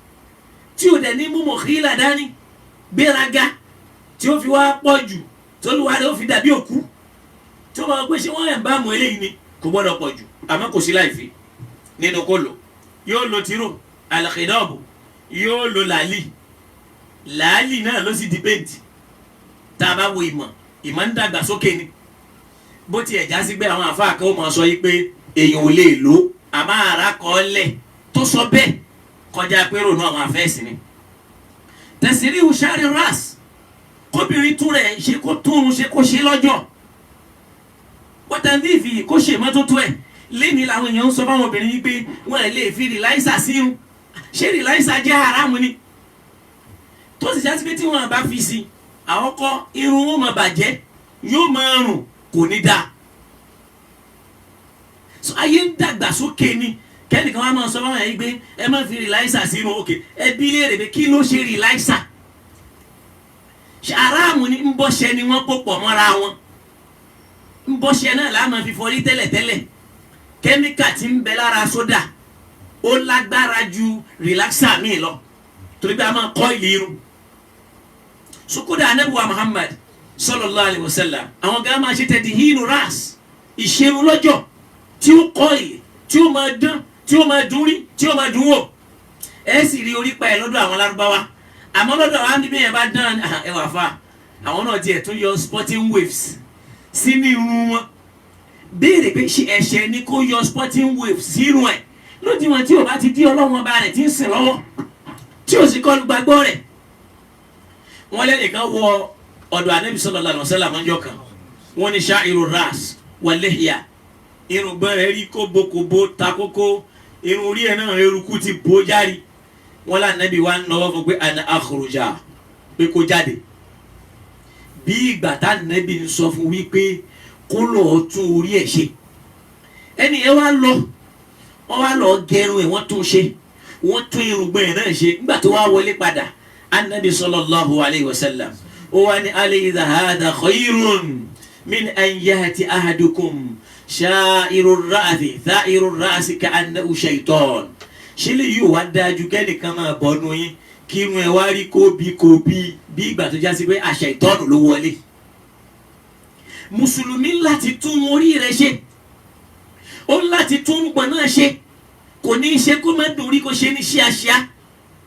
tí ò dẹ̀ ní mú mọ̀kílà dání gbéraga tí ó fi wá pọ̀ jù tó lù wá rẹ̀ ó fi dàbí òkú tí ó máa pé ṣé wọ́n yàn bá mú eléyìí ni kò gbọ́dọ̀ pọ̀ jù àmọ́ kò sí láì fi nínú kó lò yóò lo tírò alakidọ́ọ̀bù yóò lo làálì náà ló sì di pẹ́ǹtì tá a bá wo ìmọ̀ ń dàgbà sókè ni bó tiẹ̀ já sí pé àwọn àfáà kan ó máa sọ yìí pé èèyàn ò lè lò àmọ́ ara kọ́ lẹ̀ tó sọ bẹ́ẹ̀ kọjá pé rònú àwọn afẹ́sìn ni. tẹ̀sírí usari ras kóbìnrin tún rẹ̀ ṣe kó túnrun ṣe kó ṣe lọ́jọ́ wọ́tàndínfì kó ṣe mọ́tótó ẹ̀ lẹ́ni làwọn èèyàn ń sọ fáwọn obìnrin yìí pé wọ́n lè fi rìláìsà sírun ṣé rìláìsà jẹ́ haramu ni tó sì jásí pé tí wọ́n bá fi sí àwọn kọ́ irun wọn máa bàjẹ́ yóò máa rùn kò ní dáa so ayé ń dàgbà sókè ni kẹ́nìkan wá máa sọ fáwọn yìí pé ẹ má fi rìláìsà sírun òkè ẹbí léèrè pé kí ló ṣe rìláìsà ṣe haramu ni ń bọ́ṣẹ ni wọ́n kó pọ̀ mọ́ra wọn ń bọ́ṣẹ náà láà máa fi fọrí tẹ́lẹ̀tẹ́lẹ̀ kẹ́míkà tí ń bẹ lára sódà ó lágbára ju rìláksà míì lọ torí pé a máa kọ́ ìlú irun sukuda anabuwa Muhammad sallallahu alayhi wa sallam àwọn gan máa ṣe tẹ̀dí hínú ras ìṣerun lọ́jọ́ tí ó kọ́ ìlú tí ó máa dán tí ó máa dún rí tí ó máa dún wò ẹ sì rí orí pa ẹ lọ́dọ̀ àwọn Lárúbáwá àmọ́ lọ́dọ̀ àwọn níbi yẹn bá dán ẹ wà fà àwọn náà tiẹ̀ tún yọ sporting waves sínú irun wọn béèrè pé ṣe ẹ̀ṣẹ̀ ni kó yọ sporting waves sínú ẹ̀ lódiwọ̀n tí o bá ti di ọlọ́wọ́n ba rẹ̀ tí ń sìn lọ́wọ́ tí o sì kọlu gbàgbọ́ rẹ̀. wọ́n lẹ́nìkan wọ ọ̀dọ̀ Ànábì sallallahu alaihi wasallam ọjọ́ kan wọ́n ní sha'iru ras wa lihya irun gbọ́n rẹ̀ rí kóbókóbó takókó irun orí ẹ̀ náà eruku ti bó járí wọ́n lá Ànábì wa ń náwó fún pé ana akhruja pé kó jáde bí ìgbà tá Ànábì ń sọ fún wípé kó lọ́ọ́ tún orí ẹ̀ ṣe ẹni ẹ wá lọ wọ́n wá lọ gẹrun ẹ̀ wọ́n tún ṣe wọ́n tún irùngbọ̀n ẹ̀ náà ṣe nígbà tó wá wọlé padà anabi sallallahu alayhi wa sallam ó wá ní alaysa hadha khayrun min an yahti ahadukum sha'irur ra'si tha'irur ra'si ka'annahu shaytan ṣe lè yóò wá dájú kẹ́nìkan máa bọ́nu yín kí irun ẹ̀ wá rí kóbi bí ìgbà tó já sí pé àṣà ìtọ́nù ló wọlé. Mùsùlùmí láti tún orí rẹ̀ ṣe ó láti tún gbọ̀n náà ṣe kò ní í ṣe kó má dùn rí kó ṣe ní ṣíaṣíá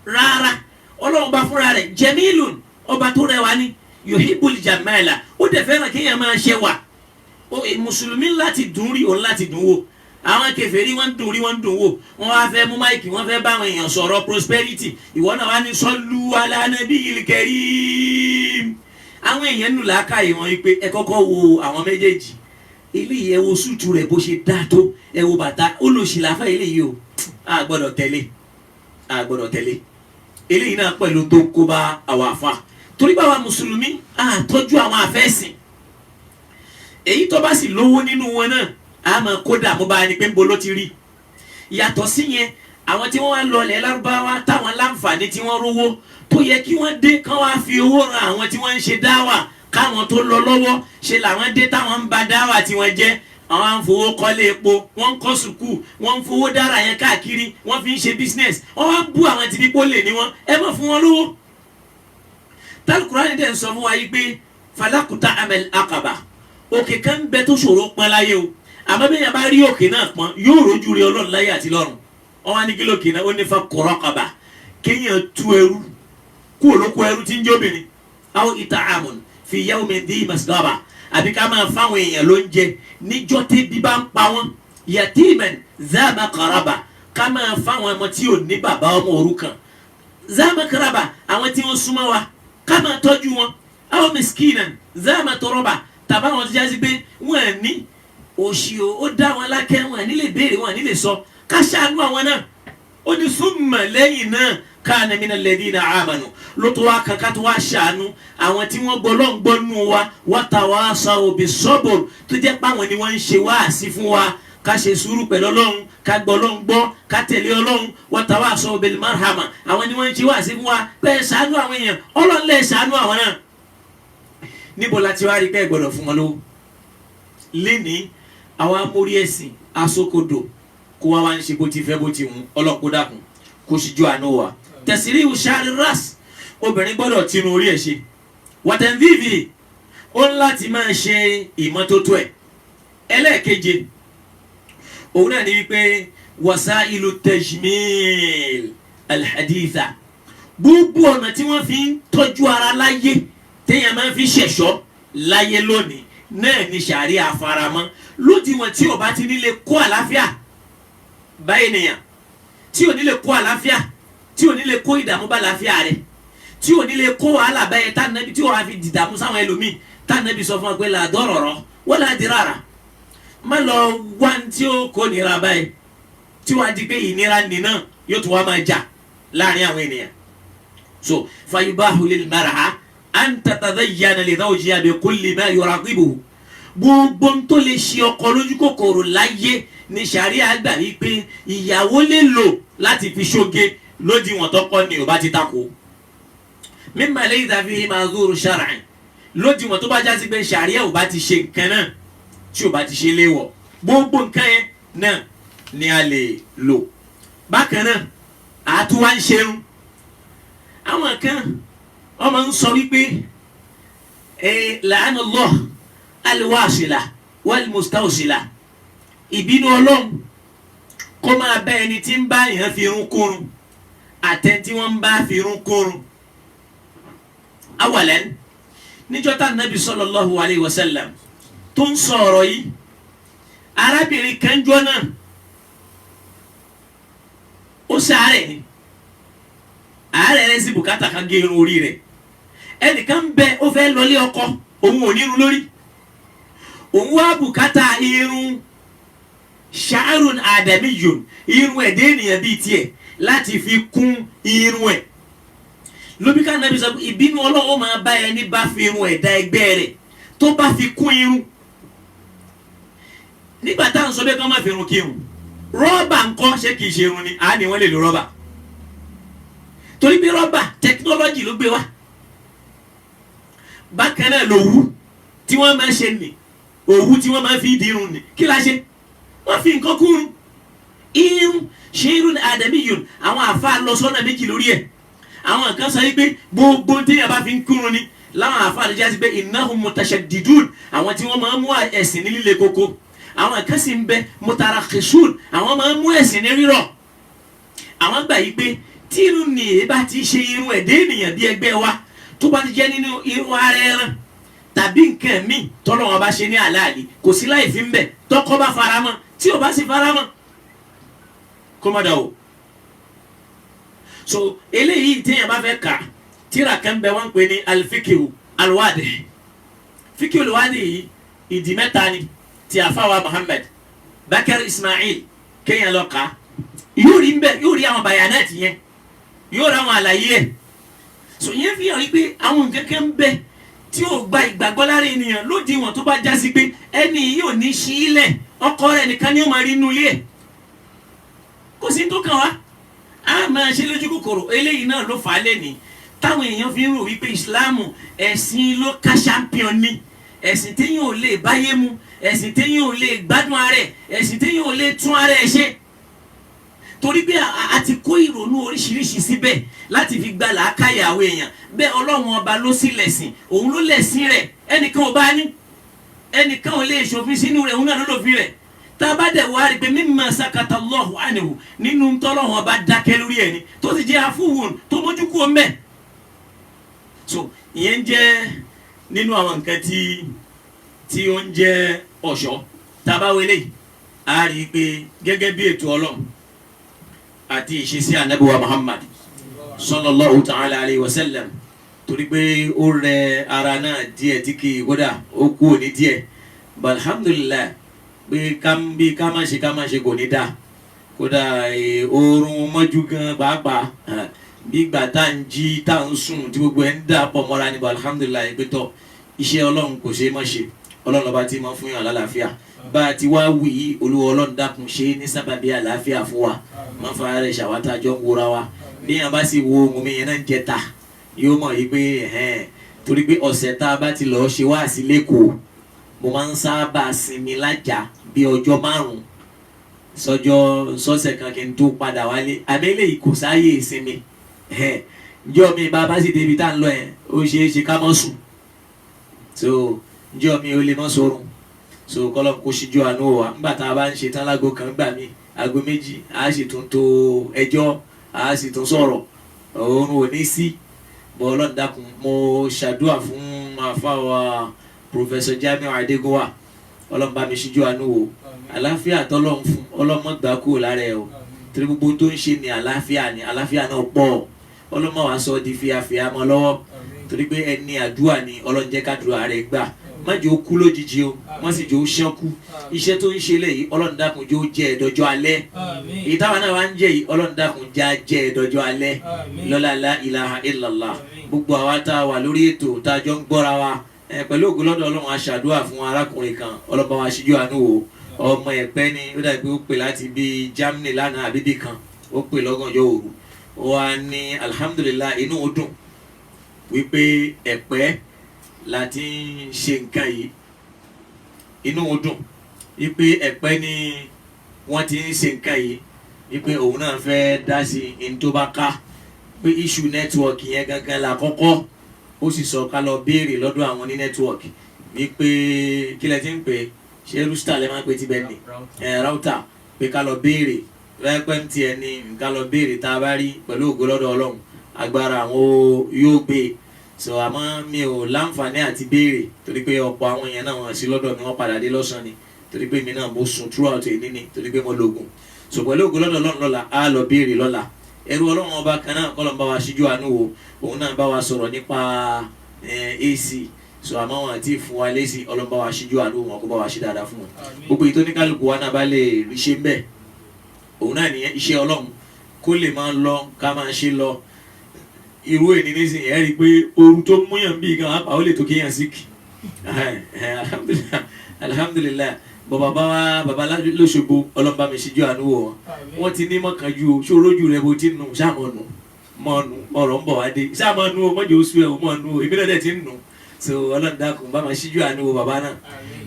rárá. Ọlọ́run bá fúnra rẹ̀ jamilun ọba tó rẹwà ní yuhibbul jamala ó dẹ̀ fẹ́ràn kéèyàn máa ṣe wà. Mùsùlùmí láti dùn rí òun láti dùn wò àwọn kèfèrí wọ́n dùn rí wọ́n dùn wò wọ́n wá fẹ́ mú máìkì wọ́n fẹ́ bá àwọn èèyàn sọ̀rọ̀ prosperity ìwọ náà wá ní sallu ala nabiyil karim. Àwọn èèyàn nù làákàyè wọn wípé ẹ kọ́kọ́ wo àwọn méjèèjì eléyìí ẹ wo súùtù rẹ̀ bó ṣe dá tó ẹ wo bàtà olùsìláfà eléyìí o a gbọ́dọ̀ tẹ̀lé eléyìí náà pẹ̀lú tó kó bá àwọn àfa torí báwa mùsùlùmí tọ́jú àwọn àfẹ́sìn èyí tó bá sì lówó nínú wọn náà a máa kó dààmú bá ẹni pé ń bo ló ti rí. Yàtọ̀ sí yẹn àwọn tí wọ́n wá lọlẹ̀ lárúbáwá táwọn láǹfààní tí wọ́n rówó tó yẹ kí wọ́n dé kán wá fi owó ran àwọn tí wọ́n ń ṣe dáwà káwọn tó lọ lọ́wọ́ ṣe làwọn dé táwọn ń ba dáwà tí wọ́n jẹ́ àwọn à ń fowó kọ́lé epo wọ́n ń kọ́ sùkúù wọ́n ń fowó dára yẹn káàkiri wọ́n fi ń ṣe business wọ́n wá ń bú àwọn tí dípò lè ní wọn ẹ má fún wọn lówó. Al-Qur'ani dẹ̀ ń sọ fún wa yìí pé falakuta amel akaba òkè kan bẹ tó ṣòro pọn láyé o àmọ́ bí yẹn bá rí òkè náà pọn yóò rojú rí Ọlọ́run láyé àti lọ́run. Wọ́n wá ní kí lókè náà ó ní fa raqaba kéèyàn tú ẹrú kú olóko ẹrú tí ń jóbìnrin aw ita'amun fi yawmin dhi masghaba àbí ká máa fáwọn èèyàn ló ń jẹ níjọ́ tí bí bá ń pa wọ́n yatiman za maqraba ká máa fáwọn ọmọ tí ò ní bàbá ọmọ òrukàn za maqraba àwọn tí wọ́n súnmọ́ wa ká máa tọ́jú wọn aw miskinan za matraba tàbá wọn ti jásí pé wọ́n ní òṣì ó dá wọn lákẹ́ wọn ní lè béèrè wọn ní lè sọ ká ṣàánú àwọn náà ó ní summa lẹ́yìn náà kana minal ladina amanu ló tó wá kankan tó wá ṣàánú àwọn tí wọ́n gbọ́ lọ́n gbọ́ nù wa watawasaw bis-sabr tó jẹ́ páwọn ni wọ́n ń ṣe wáàsí fún wa ká ṣe sùúrù pẹ̀lú Ọlọ́run ká gbọ́ Ọlọ́run gbọ́ ká tẹ̀lé Ọlọ́run watawasaw bil marhama àwọn ni wọ́n ń ṣe wáàsí fún wa pé ṣàánú àwọn èèyàn Ọlọ́run lè ṣàánú àwọn náà. Níbo la ti wá rí pé gbọ́dọ̀ fún wọn lówó lénìí àwọn amórí ẹ̀sìn asókodò kó wá ń ṣe bó ti fẹ́ bó ti hùn ọlọ́kó dàkún kó sì jó àánú wa. Tẹ̀sírí ṣáàrí ras obìnrin gbọ́dọ̀ tinú orí ẹ̀ ṣe wàtẹ́ńdíìbì ó ń láti máa ṣe ìmọ́tótó ẹ̀. Ẹlẹ́ẹ̀keje òun náà ní wípé wasailu tajmil alhaditha gbogbo ọ̀nà tí wọ́n fi ń tọ́jú ara láyé téèyàn máa fi ṣẹ̀ṣọ́ láyé lónìí náà ní ṣàrí àfaramọ́ lódiwọ̀n tí ó bá ti nílé kó àlàáfíà báyìí nìyàn tí ò nílé kó àlàáfíà tí ò nílé kó ìdààmú bá àlàáfíà rẹ̀ tí ò nílé kó wàhálà báyìí tánàbí tí ò wá fi dìdààmú sáwọn ẹlòmíì tánàbí sọ fún wa pé la darara wala dirara má lọ wá tí ó kó nira báyìí tí wàá di pé ìnira nìna yóò tún wá máa jà láàrin àwọn ènìyàn. So fayubahu lil mar'a an tatadayyana li zawjiha bi kulli ma yuraqibuhu gbogbo tó lè ṣe ọkọ lójú kòkòrò láyé ní ṣàríà gbà wípé ìyàwó lè lò láti fi ṣoge lódiwọ̀n tọkọ ni ò bá ti tako mimma laysa fihi ma'zuru shar'an lódiwọ̀n tó bá já sí pé ṣàríà ò bá ti ṣe nǹkan náà tí ò bá ti ṣe léwọ̀ gbogbo nǹkan yẹn náà ni a lè lò. Bákan náà àtúwá ń ṣerun àwọn kan ọmọ ń sọ wípé la'ana Allah alwasila walmustawsila ìbínú Ọlọ́run kó máa bá ẹni tí ń bá yàn fi irun kúrun àtẹ tí wọ́n ń bá fi irun kúrun. Awalan níjọ́ tá Nabi sallallahu alayhi wa sallam tó ń sọ ọ̀rọ̀ yìí arábìnrin kan jọ náà ó sáré ni àárẹ̀ rẹ̀ sì bùkátà kan gé irun orí rẹ̀ ẹnìkan bẹ ó fẹ́ lọlé ọkọ òun ò ní irun lórí òun wá bùkátà irun ṣàárùn àdàmíyùn irun ẹ̀dẹ́ ènìyàn bíi tiẹ̀ láti fi kún irun ẹ̀ lóbi ká Nàbí sọ ìbínú Ọlọ́run máa bá ẹni bá fi irun ẹ̀dá ẹgbẹ́ rẹ̀ tó bá fi kún irun nígbà tá à ń sọ bẹ́ẹ̀ kí wọ́n má fi irun kírun rọ́bà ńkọ́ ṣé kìí ṣe irun ni a ní wọ́n lè lo rọ́bà torí pé rọ́bà tẹkinọ́lọ́jì ló gbé wá bákan náà lòwú tí wọ́n máa ṣe nì òwú tí wọ́n máa fi di irun nì kí la ṣe wọ́n fi nǹkan kúrun irun ṣe irun àdàmíyùn àwọn àfa lọ sọ́nà méjì lórí ẹ̀ àwọn kan sọ wípé gbogbo téèyàn bá fi ń kúrun ni láwọn àfa àdéjà sí pé innahum mutashaddidun àwọn tí wọ́n máa ń mú ẹ̀sìn ní líle koko àwọn kan sì ń bẹ mutarakhisun àwọn máa ń mú ẹ̀sìn ní rírọ̀ àwọn gbà yí pé tí irun ni èyí bá ti ṣe irun ẹ̀dẹ́ ènìyàn bí ẹgbẹ́ wa tó bá ti jẹ́ nínú irun ara ẹran tàbí nǹkan míì tọ́lọ́ wọn bá ṣe ní àlàálì kò sí láì fi ń bẹ̀ tọ́kọ bá faramọ́ tí ò bá sì faramọ́ kó má dà o. so eléyìí téèyàn bá fẹ́ kà tíra kan bẹ wọ́n ń pè ní alifikiru alwadi fikiru alwadi yìí ìdí mẹ́ta ni ti àfáwà Muhammad Bakar Ismail kéèyàn lọ kà yóò rí ń bẹ yóò rí àwọn bayanati yẹn yóò rí àwọn àlàyé ẹ̀ so yẹn fi hàn wípé àwọn nǹkan kan ń bẹ tí ó gba ìgbàgbọ́ lára ènìyàn lódiwọ̀n tó bá já sí pé ẹni yìí ò ní ṣí ilẹ̀ ọkọ rẹ̀ nìkan ni ó máa rí inú ilé ẹ̀ kò sí tó kàn wá a máa ṣe lójú kòkòrò eléyìí náà ló fà á lẹ́nìí táwọn èèyàn fi ń rò wípé ìsìláàmù ẹ̀sìn ló ká champion ni ẹ̀sìn téèyàn ò lè báyé mu ẹ̀sìn téèyàn ò lè gbádùn ara ẹ̀ ẹ̀sìn téèyàn ò lè tún ara ẹ̀ ṣe torí pé a ti kó ìrònú oríṣiríṣi síbẹ̀ láti fi gba làákàyè àwọn èèyàn bẹ́ẹ̀ ọlọ́run ọba ló sì lẹ̀sìn òun ló lẹ̀sìn rẹ̀ ẹnìkan ò bá ní ẹnìkan ò lè ṣòfin sínú rẹ̀ òun náà ló lòfin rẹ̀ tá a bá dẹ̀ wá rí i pé mimma sakata Allahu anhu nínú tọ́lọ́run ọba dákẹ́ lórí ẹni tó sì jẹ́ afúwòn tó mójú kú ọmọ ẹ̀ so ìyẹn jẹ́ nínú àwọn nǹkan tí ó ń jẹ́ ọ̀ṣọ́ tá a bá wọlé a rí i pé gẹ́gẹ́ bí ètò ọlọ́run àti ìṣesí ànábì wa Muhammad sallallahu ta'ala alayhi wa sallam torí pé ó rẹ ara náà díẹ̀ tí kì í kódà ó kú òní díẹ̀ alhamdulillah pé ká má ṣe kò ní dá kódà oorun mọ́jú gan pàápàá bí ìgbà tá à ń jí tá à ń sùn tí gbogbo ẹ̀ ń dà pọ̀ mọ́ra níbo alhamdulillah pé tọ́ iṣẹ́ ọlọ́run kò ṣe é mọ́ ṣe ọlọ́run ọba tí máa fún yàn lálàáfíà bá a ti wá wì í olúwa ọlọ́run dákun ṣe ní sábàbí àlàáfíà fún wa má fa rẹ̀ ṣàwátà jọ ń wúra wa bí yàn bá sì wo ohun mi yẹn náà ń jẹta yóò mọ̀ yí pé torí pé ọ̀sẹ̀ tá a bá ti lọ́ọ́ ṣe wá sí lẹ́kọ̀ọ́ mo máa ń sábà sinmi lájà bí ọjọ́ 5 sọ́sẹ̀ kan kí n tó padà wálé àbẹ́lẹ̀ yìí kò sáyè ìsinmi njọ́ mi bá sì débi tá à ń lọ ẹ̀ ó ṣeé ṣe ká mọ́ sùn so njọ́ mi ò lè mọ́ sọ̀rùn so kọ́lọ́ kó ṣíjú àánú wa nígbà tá a bá ń ṣe tán lágbo kan gbà mí aago 2 a sì tún to ẹjọ́ a sì tún sọ̀rọ̀ oorun ò ní sí bọ́ ọlọ́run dákun mo ṣàdúrà fún àfáwà Professor Jamiu Adégúnwà ọlọ́run bá mi ṣíjú àánú o àlàáfíà tọ́lọ́run fún ọlọ́mọ gbà kúrò lára ẹ̀ o torí gbogbo tó ń ṣe ní àlàáfíà náà pọ̀ ọlọ́mọ wa sọ di fíafíà mọ́ lọ́wọ́ torí pé ẹni àdúrà ni ọlọ́run jẹ́ kádùrà rẹ̀ gbà má jẹ́ ó kú lójijì o má sì jẹ́ ó ṣánkú iṣẹ́ tó ń ṣe lẹ́yìn ọlọ́run dákun jẹ́ ó jẹ́ ẹ̀dọ́jọ́ alẹ́ èyí táwọn náà wá ń jẹ́ yìí ọlọ́run dákun já jẹ́ ẹ̀dọ́jọ́ alẹ́ lọ́lá la ilaha illallah gbogbo àwa tá a wà lórí ètò tá a jọ ń gbọ́ra wa pẹ̀lú ògo lọ́dọ̀ ọlọ́run aṣàdúrà fún arákùnrin kan ọlọ́ba wa ṣíjú àánú wo ọmọ ẹ̀pẹ́ ni ó dàbí ó pè láti bí Germany lánàá àbíbí kan ó pè lọ́gànjọ́ òru ó wá ní alhamdulillah inú ó dùn wípé ẹ̀pẹ́ láti ń ṣe nǹkan yìí inú ó dùn wípé ẹ̀pẹ́ ni wọ́n ti ń ṣe nǹkan yìí wípé òun náà fẹ́ dá sí in tó bá ká pé issue network yẹn gangan la kọ́kọ́ ó sì sọ ká lọ béèrè lọ́dọ̀ àwọn ní network wípé kí lẹ ti ń pè ṣé rústà lẹ́ máa ń pè tí bẹ́ẹ̀ ni router pé ká lọ béèrè pẹ́ẹ́pẹ́ ń tiẹ̀ ní ká lọ béèrè tá a bá rí pẹ̀lú ògo lọ́dọ̀ ọlọ́run agbára àwọn yóò gbé so àmọ́ mi ò láǹfààní àti béèrè torí pé ọ̀pọ̀ àwọn èèyàn náà wọ́n sí lọ́dọ̀ mi wọ́n padà dé lọ́sàn-án ni torí pé mi náà mo sùn throughout èyí ni torí pé mo lògùn so pẹ̀lú ògo lọ́dọ̀ ọlọ́run lọ́la á lọ béèrè lọ́la ẹrú ọlọ́run ọba kan náà kọ́ ló ń bá wa ṣíjú àánú wo òun náà bá wa sọ̀rọ̀ nípa AC so àmọ́ wọn àti fún wa lésì ọlọ́run bá wa ṣíjú àánú wọn kó bá wa ṣe dáadáa fún wọn gbogbo èyí tó ní kálukú wa náà bá lè rí ṣe ń bẹ̀ òun náà nìyẹn iṣẹ́ ọlọ́run kó lè máa lọ ká máa ṣe lọ irú ènì nísìnyí ẹ rí i pé ooru tó múyàn bíi gan apá ó lè tó kéèyàn síkì alhamdulilayi bọ̀ bàbá lóṣogbo ọlọ́ba mi ṣíjú àánú wò wọ́n ti ní mọ́kànjú o ṣó rójú rẹ bó ti nù ṣàmọ́nù mọ́nu ọ̀rọ̀ ń bọ̀ wá dé ṣàmọ́nù o mọ́jọ́ oṣù ẹ̀ o mọ́nu o èmi náà dẹ̀ ti ń nù so ọlọ́run dákun bá máa ṣíjú àánú wò bàbá náà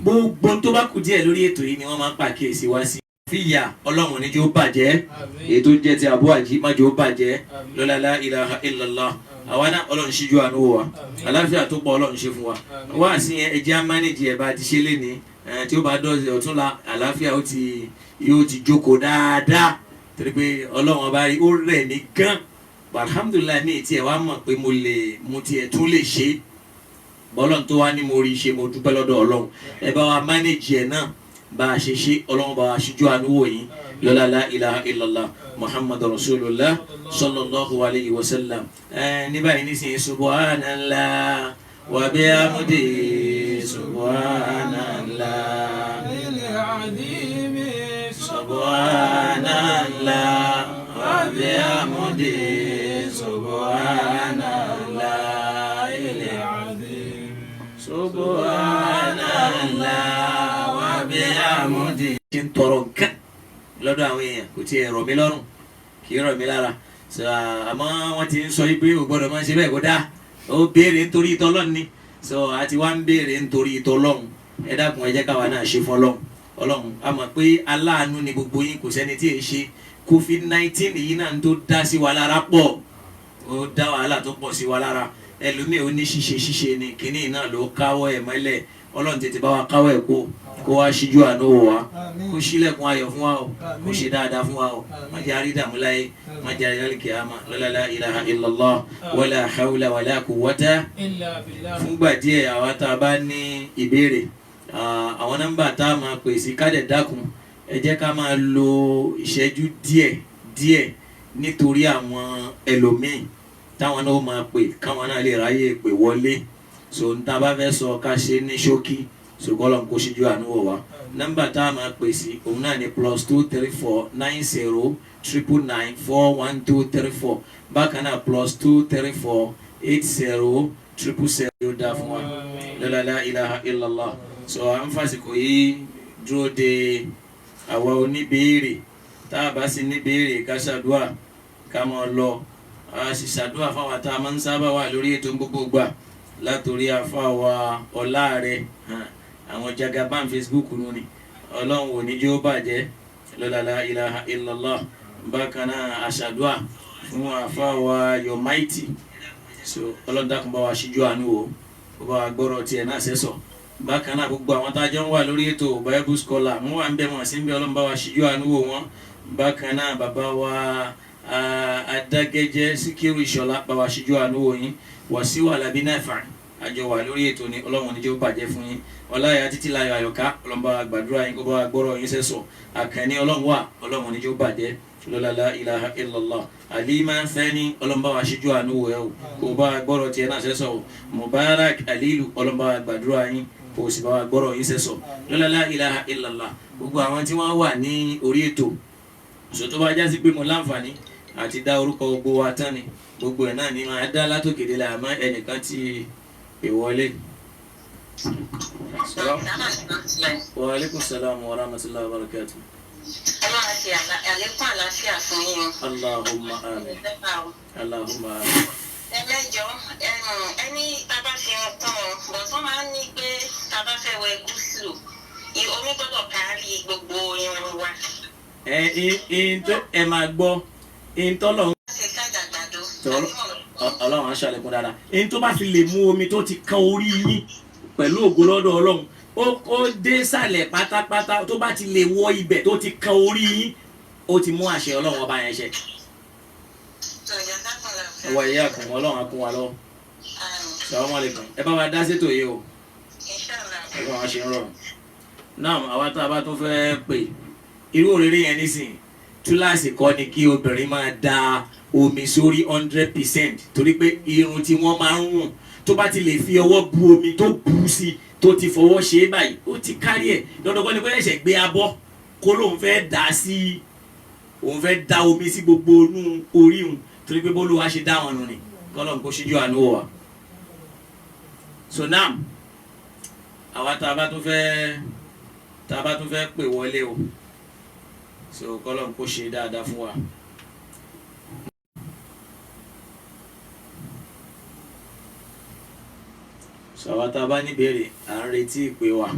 gbogbo tó bá kù díẹ̀ lórí ètò yìí ni wọ́n máa ń pàkíyèsí wá sí fìyà ọlọ́run ní jẹ́ ó bàjẹ́ ètò jẹ́ ti àbú àjí má jẹ́ ó bàjẹ́ lọ́lá la ilaha illallah àwa náà ọlọ́run ṣíjú àánú wò wá àlàáfíà tó pọ̀ ọlọ́run ṣe fún wa wá sí ẹjẹ́ á mánéjì ẹ̀ bá ti ṣe lé ní tí ó bá dọ̀ọ̀sẹ̀ ọ̀túnla àlàáfíà yóò ti jókòó dáadáa torí pé ọlọ́run ọba rí ó rẹ̀ ní gan alhamdulilayi ní etí ẹ̀ wá mọ̀ pé mo tiẹ̀ tún lè ṣe bọ́lọ́n tó wá ní mo rí ṣe mo dúpẹ́ lọ́dọ̀ ọlọ́run ẹ bá wa mánéjì ẹ̀ náà bá a ṣe ṣe ọlọ́run bá wa ṣíjú àánú wò yín lọ́lá la ilaha illallah muhammadu rasulullah sallallahu alayhi wa sallam ní báyìí nísìnyí subhanallah wa bihamdihi subhanallah subhanallah wa bihamdihi subhanallah subhanallah wa bihamdihi. kí n tọrọ nǹkan lọ́dọ̀ àwọn èèyàn kò tiẹ̀ rọ̀ mí lọ́rùn kì í rọ̀ mí lára àmọ́ wọ́n ti ń sọ pé o gbọ́dọ̀ máa ṣe bẹ́ẹ̀ kó dáa ó béèrè nítorí ìtọ́lọ́run ni àti wá ń béèrè nítorí ìtọ́lọ́run ẹ dákun ẹ jẹ́ káwa náà ṣe fọlọ́run ọlọ́run a mọ̀ pé aláàánú ni gbogbo yín kò sẹ́ni tí ì ṣe COVID-19 yìí náà tó dá sí wa lára pọ̀ ó dá wàhálà tó pọ̀ sí wa lára ẹlòmíì ó ní ṣíṣe ni kínní náà ló káwọ́ ẹ̀ mọ́lẹ̀ ọlọ́run tètè bá wa káwọ́ ẹ̀ kó wá ṣíjú àánú wò wá kó ṣílẹ̀kùn ayọ̀ fún wa o kó ṣe dáadáa fún wa o má jẹ́ àrídàmú láyé má jẹ́ àrídàmú kìámà la ilaha illallah wala hawla wala quwwata fúngbà díẹ̀ àwa tá a bá ní ìbéèrè àwọn nọ́mbà tá a máa pè sí kádẹ̀ dákun ẹ jẹ́ ká máa lo ìṣẹ́jú díẹ̀ nítorí àwọn ẹlòmíì táwọn náà máa pè káwọn náà lè ráyè pè wọlé so n ta bá fẹ́ sọ ká ṣe ní ṣókí so kọ́lọ̀ kó ṣíjú àánú wò wá nọ́mbà tá a máa pè sí òun náà ní +234 90 999 41234 bákan náà +234 80 777 yóò dáa fún wa la ilaha illallah so à ń fàsìkò yìí dúró de àwa oníbèérè tá a bá sì níbèérè ká ṣàdúà ká máa lọ a sì ṣàdúà fáwọn tá a máa ń sábà wà lórí ètò gbogbo gbà látòrí àfáwà ọláàrẹ àwọn jagaban Facebook nù ni ọlọ́run ò ní jẹ́ ó bàjẹ́ la ilaha illallah bákan náà àṣàdúà fún àfáwà Yomaiti so ọlọ́dàkùn bá wa ṣíjú àánú o ó bá wa gbọ́rọ̀ tiẹ̀ náà sẹ́sọ̀ bákan náà gbogbo àwọn tájọ́ ń wà lórí ètò Bible scholar wọ́n wà ń bẹ̀ wọ́n sí ń bẹ̀ ọlọ́run bá wa ṣíjú àánú wò wọ́n bákan náà bàbá wa Adágẹ́jẹ́ Síkírù Ìṣọ̀lá bá wa ṣíjú àánú wò yín Wàsíù Àlàbí Náfà àjọ wà lórí ètò ní ọlọ́run níjẹ́ ó bàjẹ́ fún yín ọláyà títí láyọ̀ àyọ̀ká ọlọ́run bá wa gbàdúrà yín kó bá wa gbọ́rọ̀ yín sẹ́sọ̀ àkànní ọlọ́run wà ọlọ́run níjẹ́ ó bàjẹ́ la ilaha illallah Alima Thani ọlọ́run bá wa ṣíjú àánú wò ẹ́ o kó bá wa gbọ́rọ̀ tiẹ̀ náà sẹ́sọ̀ o Mubarak Alilu ọlọ́run bá wa gbàdúrà yín kó sì bá wa gbọ́rọ̀ yín sẹ́sọ̀ la ilaha illallah gbogbo àwọn tí wọ́n wà ní orí ètò sọ́tọ́ bá jásí pé mo láǹfààní àti dá orúkọ gbogbo wa tán ni gbogbo ẹ̀ náà ni máa dá látòkèdè la àmọ́ ẹnìkan ti ìwọlé. Wa alaikum salam wa rahmatullahi wa barakatuh. Ọlọ́run ṣe àlékún àlàáfíà fún yín. Allahumma amin. Allahumma amin. Ẹlẹ́jọ́ ẹni tábà fi hàn tán bọ̀tán máa ń ní pé tábà fẹ́ wẹ gúúsù omi gbọ́dọ̀ kárí gbogbo irun wa. Ẹ máa gbọ́ ìtọ́lọ̀ Ṣé kájà gbàdo? ọlọ́run á ṣàlékún dáadáa èyí tó bá fi lè mú omi tó ti kan orí yín pẹ̀lú ògo lọ́dọ̀ ọlọ́run ó dé sàlẹ̀ pátápátá tó bá ti lè wọ ibẹ̀ tó ti kan orí yín ó ti mú àṣẹ ọlọ́run ọba yẹn ṣẹ. ọwọ́ ẹ̀yà kùn ọlọ́run á kún wa lọ́wọ́. Assalamu alaikum ẹ bá wa dá sétò yìí o ọlọ́run á ṣe ń rọrùn. náà àwa tá a bá tún fẹ́ pè irú òrèrè yẹn nísìnyí túláàsì kọ́ ni kí obìnrin máa da omi sórí 100% torí pé irun tí wọ́n máa ń rùn tó bá ti lè fi ọwọ́ bu omi tó bù sí tó ti fọwọ́ ṣe é báyìí ó ti kárí ẹ̀ lọ́dọ̀kọ́ ni kó ṣẹ̀ṣẹ̀ gbé abọ́ kó lóun fẹ́ dà sí òun fẹ́ da omi sí gbogbo inú orí òun torí pé bólú wa ṣe dá wọn nù ni kọ́lọ́n kó ṣíjú àánú wọ̀ wá. So now àwa tá a bá tún fẹ́ tá a bá tún fẹ́ pè wọlé o so kọ́lọ́n kó ṣe dáadáa fún wa. sọ̀rọ̀ tá a bá níbèrè à ń retí ìpè wa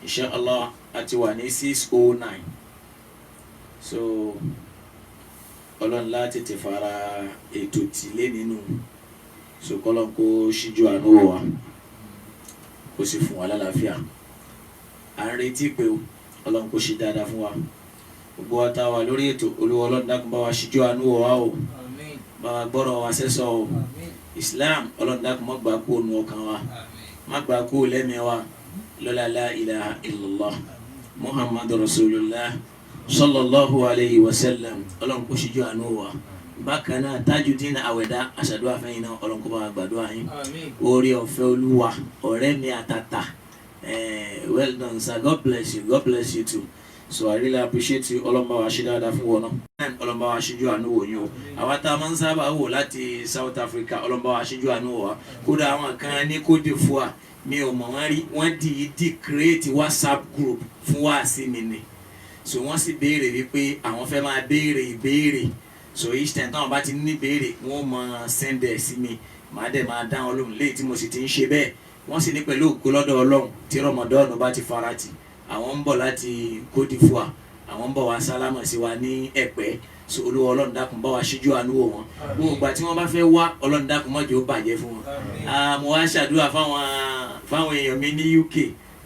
insha Allah a ti wà ní 609 so ọlọ́run láti tètè fara ètò tìlé nínú so kọ́lọ́n kó ṣíjú àánú wò wá kó sì fún wa lálàáfíà à ń retí ìpè o ọlọ́run kó ṣe dáadáa fún wa gbogbo wa tá a wà lórí ètò olúwa ọlọ́run dákun bá wa ṣíjú àánú wò wá o bá wa gbọ́rọ̀ wa sẹ́sọ o Islam ọlọ́run dákun má gbà kú ònú ọkàn wa má gbà kú lẹ́mìí wa lọ́la la ilaha illallah muhammadu rasulullah sallallahu alayhi wa sallam ọlọ́run kó ṣíjú àánú wa bákan náà Tajudeen Àwẹ̀dá àṣàdúrà fẹ́yìn náà ọlọ́run kó bá wa gbàdúrà yín oore ọ̀fẹ́ olúwa ọ̀rẹ́ mi àtàtà well done sir, God bless you too. So I really appreciate you. Ọlọ́mọba wa ṣe dáadáa fún wọn náà. Ọlọ́mọba wa ṣíjú àánú wò yín o. Àwa tá a máa ń sábà wò láti South Africa ọlọ́mọba wa ṣíjú àánú wò wá. Kódà àwọn kan ní Côte d'Ivoire mi ò mọ̀ wọ́n rí wọ́n dìídì create WhatsApp group fún wa sí mi ni. So wọ́n sì béèrè wípé àwọn fẹ́ máa béèrè ìbéèrè. So each time táwọn bá ti ní béèrè wọ́n máa send ẹ̀ sí mi. Màá dẹ̀ máa dá wọn lóhùn léyìí tí mo sì ti ń ṣe bẹ́ẹ̀. Wọ́n sì ní pẹ̀lú ògo lọ́dọ̀ Ọlọ́run tí Ramadan bá ti farati. Àwọn ń bọ̀ láti Côte d'Ivoire àwọn ń bọ̀ wá sálámà sí wa ní Ẹ̀pẹ́ so olúwa Ọlọ́run dákun bá wa ṣíjú àánú wò wọ́n gbogbo ìgbà tí wọ́n bá fẹ́ wá Ọlọ́run dákun má jẹ́ ó bàjẹ́ fún wọn. Mo wá ṣàdúrà fáwọn èèyàn mi ní UK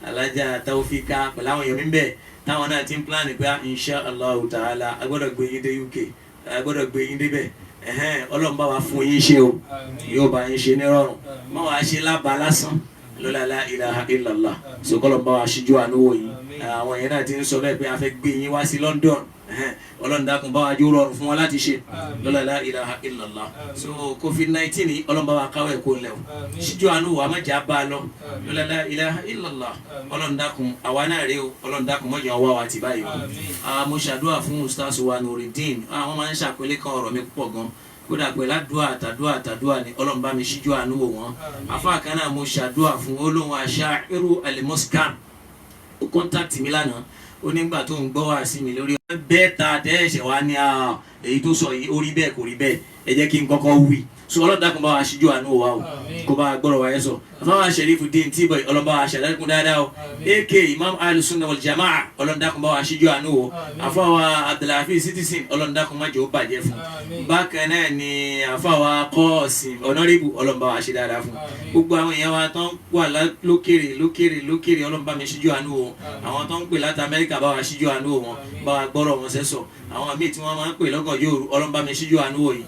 Alájà Taofika pẹ̀lú àwọn èèyàn mi bẹ́ẹ̀ táwọn náà ti ń plan pé insha Allah ta'ala a gbọ́dọ̀ gbé yín dé UK a gbọ́dọ̀ gbé yín débẹ̀ Ọlọ́run bá wa fún yín ṣe o yóò bá yín ṣe nírọ̀rùn má wàá ṣe lábàá lásán lọ́la la ilaha illallah sọkọlọ́ bá wa ṣíjú àánú wò yín àwọn yẹn náà ti ń sọ bẹ́ẹ̀ pé a fẹ́ gbé yín wá sí London Ọlọ́run dákun bá wa jó rọrùn fún wa láti ṣe lọ́la la ilaha illallah so COVID-19 yìí Ọlọ́run bá wa káwọ́ ẹ̀kọ́ lẹ̀ o ṣíjú àánú wò àmọ́jà bá a lọ lọ́la la ilaha illallah Ọlọ́run dákun àwa náà rèé o Ọlọ́run dákun mọ́jà wá wa ti báyìí o mo ṣàdúrà fún Ustaz wa Nuruddin àwọn máa ń ṣàpélé kan ọ̀rọ̀ mi púpọ̀ gan kódà pẹ̀lú àtàdúà ni Ọlọ́run bá mi ṣíjú àánú wò wọ́n afa kan náà mo ṣàdúà fún olóhùn Asha'iru al-Muskan ó kọ́ńtàkì mi lánàá ó nígbà tó ń gbọ́ wá sí mi lórí bẹ́ẹ̀ ta tẹ́ẹ̀ṣẹ̀ wá ní èyí tó sọ yìí ó rí bẹ́ẹ̀ kò rí bẹ́ẹ̀ ẹ jẹ́ kí n kọ́kọ́ wí so Ọlọ́run dákun bá wa ṣíjú àánú wò wá o kó bá gbọ́rọ̀ wáyé sọ àfáwà Sharifuddin T-Boy Ọlọ́run bá wa ṣàdákùn dáadáa o AK Imam Ahlus-Sunnah wal Jama'ah Ọlọ́run dákun bá wa ṣíjú àánú wò àfáwà Abdulhafiz Citizen Ọlọ́run dákun má jẹ́ ó bàjẹ́ fún bákan náà ni àfáwà Qasim Honorable Ọlọ́run bá wa ṣe dáadáa fún gbogbo àwọn èèyàn wa tó ń wà lókèrè Ọlọ́run bá mi ṣíjú àánú wò àwọn tó ń pè láti Amẹ́ríkà bá wa ṣíjú àánú wò wọn bá wa gbọ́rọ̀ wọn sẹ́sọ̀ àwọn míì tí wọ́n máa ń pè lọ́gànjọ́ òru Ọlọ́run bá mi ṣíjú àánú wò yìí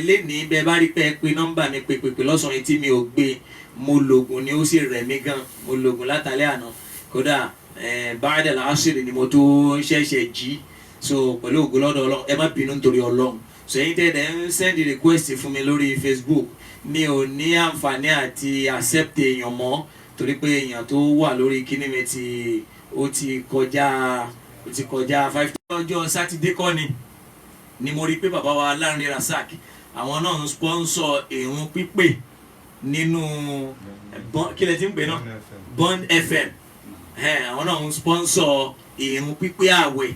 lénìí bẹ́ẹ̀ bá rí pé nọ́mbà mi pèpèpè lọ́sàn-án tí mi ò gbé mo lògùn ni ó sì rẹ̀ mí gan mo lògùn látàlẹ́ àná kódà ba'da al-asr ni mo tó ṣẹ̀ṣẹ̀ jí so pẹ̀lú ògo lọ́dọ̀ Ọlọ́run ẹ má bínú nítorí Ọlọ́run so ẹ̀yin tẹ́lẹ̀ ń send request fún mi lórí Facebook mi ò ní àǹfààní àti accept èèyàn mọ́ torí pé èèyàn tó wà lórí kíní mi ó ti kọjá 5 ọjọ́ sátidé kọ́ ni mo rí pé bàbá wa Lanre Rasak àwọn náà ń sponsor ìrun pípè nínú kílẹ̀ tí ń pè náà Bond FM àwọn náà ń sponsor ìrun pípé àwẹ̀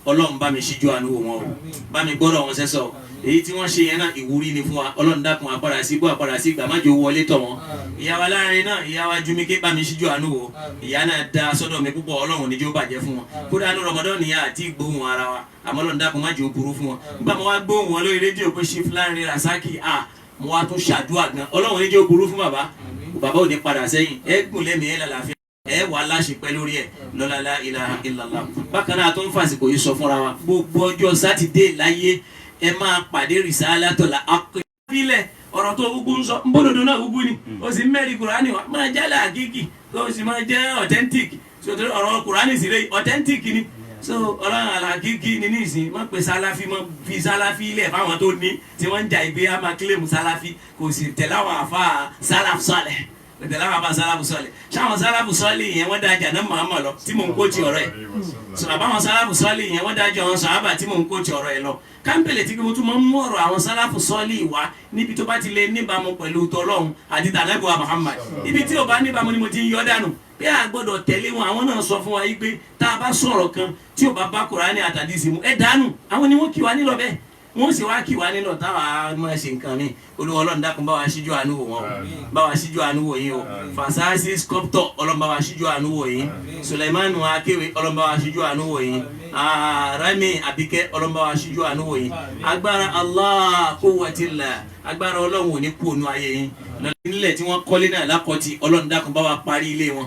Ọlọ́run bá mi ṣíjú àánú wò wọn o bá mi gbọ́dọ̀ wọn sẹ́sọ̀ èyí tí wọ́n ṣe yẹn náà ìwúrí ni fún wa Ọlọ́run dákun àpàdà sí ìgbà má jẹ́ owó wọlé tọ̀ wọ́n ìyá wa Lanre náà ìyá wa Jùmíkẹ́ bá mi ṣíjú àánú wò ìyá náà da sọ́dọ̀ mi púpọ̀ Ọlọ́run níjó bàjẹ́ fún wọn kódà ní Ramadan nìyà àti ìgbóhùn ara wa àmọ́ Ọlọ́run dákun má jẹ́ ó burú fún wọn nígbà mo wá gbóhùn wọn lórí rédíò pé Chief Lanre Rasak mo wá tún ṣàdúrà gan Ọlọ́run níjó burú fún bàbá ò ní padà sẹ́yìn ẹ gùn lẹ́mìí ẹ lálàáfíà ẹ wà láṣepẹ lórí ẹ lọ́la la ilaha illallah bákan náà tó ń fàsìkò yìí sọ fúnra wa gbogbo ọjọ́ sátidé láyé ẹ máa pàdé Risalatul Haqq ìpìlẹ̀ ọ̀rọ̀ tó gbogbo ń sọ ń bódodo náà gbogbo ni ó sì mẹ́rin Kùránì wa máa jálẹ̀ àkíkì tó sì máa jẹ́ authentic sọtẹ́ ọ̀rọ̀ Kùránì sì rẹ̀ authentic ni so ọlọ́run àlàkíkì ni nísìnyí wọ́n pe sálàfí wọ́n fi sálàfí ilẹ̀ fáwọn tó ní tí wọ́n ń jà ìgbé á máa kílèmù sálàfí kò sì tẹ̀lé àwọn àfa sálàf sálẹ̀ tẹ̀lé àwọn àfa sálàfù sálẹ̀ ṣáwọn sálàfù sálẹ̀ yẹn wọ́n dájà náà Muhammad lọ tí mò ń kó ti ọ̀rọ̀ ẹ̀ sọ àbáwọn sálàfù sálẹ̀ yẹn wọ́n dájà àwọn sàhábà tí mò ń kó ti ọ̀rọ̀ ẹ̀ lọ kámpẹ̀lẹ̀ tí mo tún máa ń mú ọ̀rọ̀ àwọn sálàfù sálẹ̀ wá níbi tó bá ti lè níbàámu pẹ̀lú tọlọ́hun àti tànẹ́bùwà Muhammad ibi tí ò bá níbàámu ni mo ti ń yọ dànù bí a gbọ́dọ̀ tẹ̀lé wọn àwọn náà sọ fún wa yìí pé tá a bá sọ̀rọ̀ kan tí ò bá bá Kùránì àtàdísì mu ẹ dànù àwọn ni wọ́n kì wá nílọ bẹ́ẹ̀ wọ́n sì wá kì wá nílọ táwa máa ṣe nǹkan mi Olúwa Ọlọ́run dákun bá wa ṣíjú àánú wò wọn o bá wa ṣíjú àánú wò yín o Fasasi sculptor Ọlọ́run bá wa ṣíjú àánú wò yín Suleimanu Akewe Ọlọ́run bá wa ṣíjú àánú wò yín Rami Abike Ọlọ́run bá wa ṣíjú àánú wò yín agbára Allah quwwatillah agbára Ọlọ́run ò ní kú ònú ayé yín nílẹ̀ tí wọ́n kọ́lé náà lákọ̀tì Ọlọ́run dákun bá wa parí ilé wọn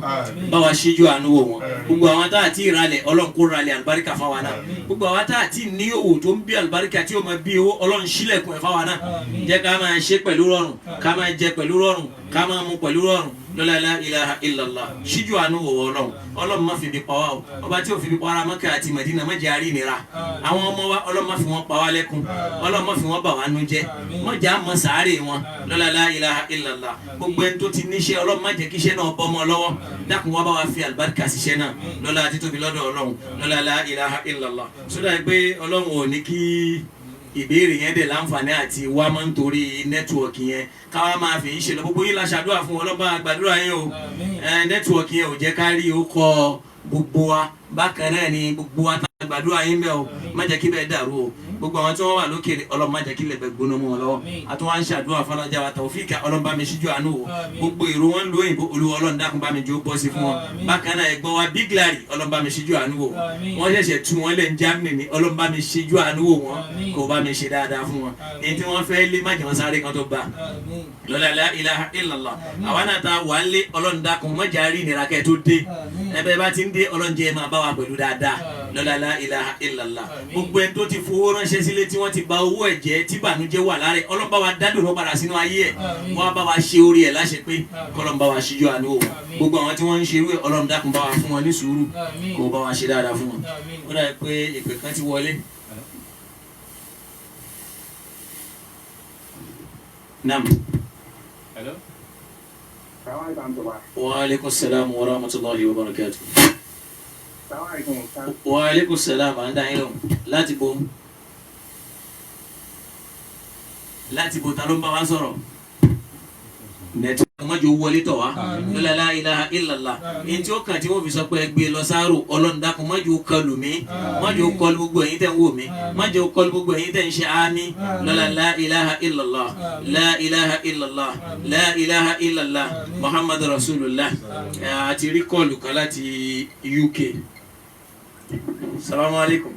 bá wa ṣíjú àánú wò wọn gbogbo àwọn tá àti ìralẹ̀ Ọlọ́run kó ralẹ̀ àlùbáríkà fáwa náà gbogbo àwọn tá àti ní òwò tó ń bí àlùbáríkà tí ó máa bí owó Ọlọ́run ṣílẹ̀kùn ẹ̀ fáwa náà jẹ́ ká máa ṣe pẹ̀lú rọrùn ká máa jẹ pẹ̀lú rọrùn ká máa mu pẹ̀lú rọrùn la ilaha illallah ṣíjú àánú wò Ọlọ́run Ọlọ́run má fi bí pa wá o ọba tí ò fi bí pa ara Mẹ́kà àti Mẹdínà má jẹ́ àrí ìnira àwọn ọmọ wa Ọlọ́run má fi wọn pa wá lẹ́kún Ọlọ́run má fi wọn bà wá nú jẹ́ má jẹ́ àmọ́ sàárè wọn la ilaha illallah gbogbo ẹni tó ti níṣẹ́ Ọlọ́run má jẹ́ kí iṣẹ́ náà bọ́ mọ́ lọ́wọ́ dákun wá bá wa fi àlùbáríkà síṣẹ́ náà lọ́la títóbi lọ́dọ̀ Ọlọ́run la ilaha illallah sódà pé Ọlọ́run ò ní kí ìbéèrè yẹn dẹ̀ láǹfààní àti wá máa ń torí nẹ́tíwọ̀kì yẹn káwá máa fi ń ṣe lọ gbogbo yín la ṣàdúrà fún ọlọ́ba àgbàdúrà yín o nẹ́tíwọ̀kì yẹn ò jẹ́ ká rí o kọ gbogbo wa bákan náà ni gbogbo wa tá àgbàdúrà yín bẹ́ẹ̀ o má jẹ́ kí bẹ́ẹ̀ dàrú o gbogbo àwọn tí wọ́n wà lókèrè Ọlọ́run má jẹ́ kí lẹ́bẹ̀ẹ́ gbóná mọ́ wọn lọ́wọ́ àtúwọ́n à ń ṣàdúrà fọlájà wa Tawfika Ọlọ́run bá mi ṣíjú àánú o gbogbo èrò wọn ń lo òyìnbó Olúwa Ọlọ́run dákun bá mi jó bọ́ sí fún wọn bákan náà ẹ̀gbọ́n wa Big Larry Ọlọ́run bá mi ṣíjú àánú o wọ́n ṣẹ̀ṣẹ̀ tú wọn lẹ́ ń Germany ni Ọlọ́run bá mi ṣíjú àánú o wọn kò bá mi ṣe dáadáa fún wọn èyí tí wọ́n fẹ́ lé má jẹ́ wọn sáré kan tó bá la ilaha illallah àwa náà ta wà ń lé Ọlọ́run dákun má jẹ́ àrí ìnira kẹ́ tó dé ẹbẹ̀ bá ti ń dé Ọlọ́run jẹ́ máa bá wa pẹ̀lú dáadáa la ilaha illallah gbogbo ẹni tó ti fowó ránṣẹ́ sílé tí wọ́n ti ba owó ẹ̀ jẹ́ tí bànújẹ́ wà lára ẹ̀ Ọlọ́run bá wa dádùn ló padà sínú ayé ẹ̀ wọ́n bá wa ṣe orí ẹ̀ láṣẹ pé kọ́lọ́run bá wa ṣíjú àánú o gbogbo àwọn tí wọ́n ń ṣe irú ẹ̀ Ọlọ́run dákun bá wa fún wọn ní sùúrù kó bá wa ṣe dáadáa fún wọn ó dà pé ìpè kan ti wọlé. Naam. Hello. Wa alaikum salam wa rahmatullahi wa barakatuh. Wa alaikum salam anda yín láti bo ta ló ń bá wa sọ̀rọ̀ nẹ́tíwọ́ọ̀kì mọ́jọ wọlé tọ̀ wá la ilaha illallah èyí tí ó kàn tí wọ́n fi sọ pé ẹgbẹ́ lọ sáárò Ọlọ́run dákun mọ́jọ kọlù mí mọ́jọ kọlù gbogbo ẹ̀yin tẹ̀ ń wò mí mọ́jọ kọlù gbogbo ẹ̀yin tẹ̀ ń ṣe àmì la ilaha illallah la ilaha illallah la ilaha illallah Muhammadu rasulullah àti rí kọlù kan láti UK. Salamu alaikum.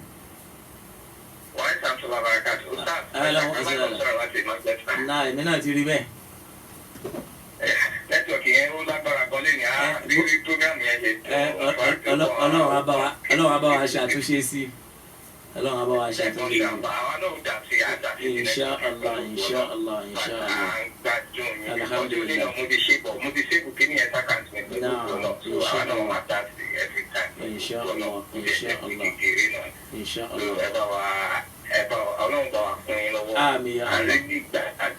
Náà èmi náà ti rí bẹ́ẹ̀. Nẹ́tíwọ̀kì yẹn ó lágbára gan lé ní àárín prógámù yẹn ṣe tó. Ọlọ́run á bá wa ṣàtúnṣe sí. Ọlọ́run á bá wa ṣàtúnṣe sí. Àwọn náà dà sí àdàsí ní Inshallah. Alhamdulillah. Mo ti ṣe bọ̀, mo ti ṣe kù kí ní ẹ̀ta kàǹtì mi pẹ̀lú ọ̀nà. Àwọn náà máa dà sí every time. Inshallah. Ọlọ́run bá wa fún yín lọ́wọ́. Àmín ya Allah.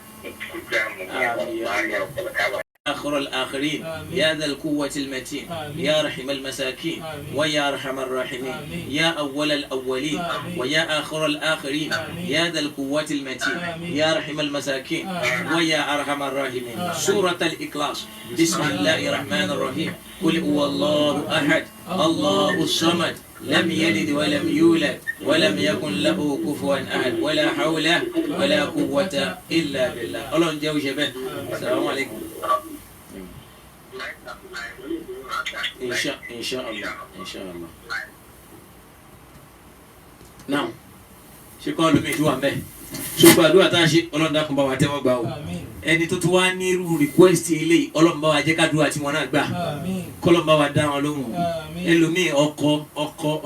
آخر الآخرين يا ذا القوة المتين يا رحم المساكين ويا أرحم الراحمين يا أول الأولين ويا آخر الآخرين يا ذا القوة المتين يا رحم المساكين ويا أرحم الراحمين سورة الإخلاص بسم الله الرحمن الرحيم قل هو الله أحد الله الصمد لم يلد ولم يولد ولم يكن له كفوا أحد ولا حول ولا قوة إلا بالله. الله نجاو شباب. السلام عليكم. إن شاء الله. نعم. ṣé kọ́ lómi ìdúwà mẹ́ ṣùgbọ́n àdúrà tá a ṣe Ọlọ́run dákun bá wa tẹ́wọ́ gbà o ẹni tó tún wá ní irú request eléyìí Ọlọ́run bá wa jẹ́ ká dúrà tí wọ́n náà gbà kọ́lọ́run bá wa dá wọn lóhùn ẹlòmíì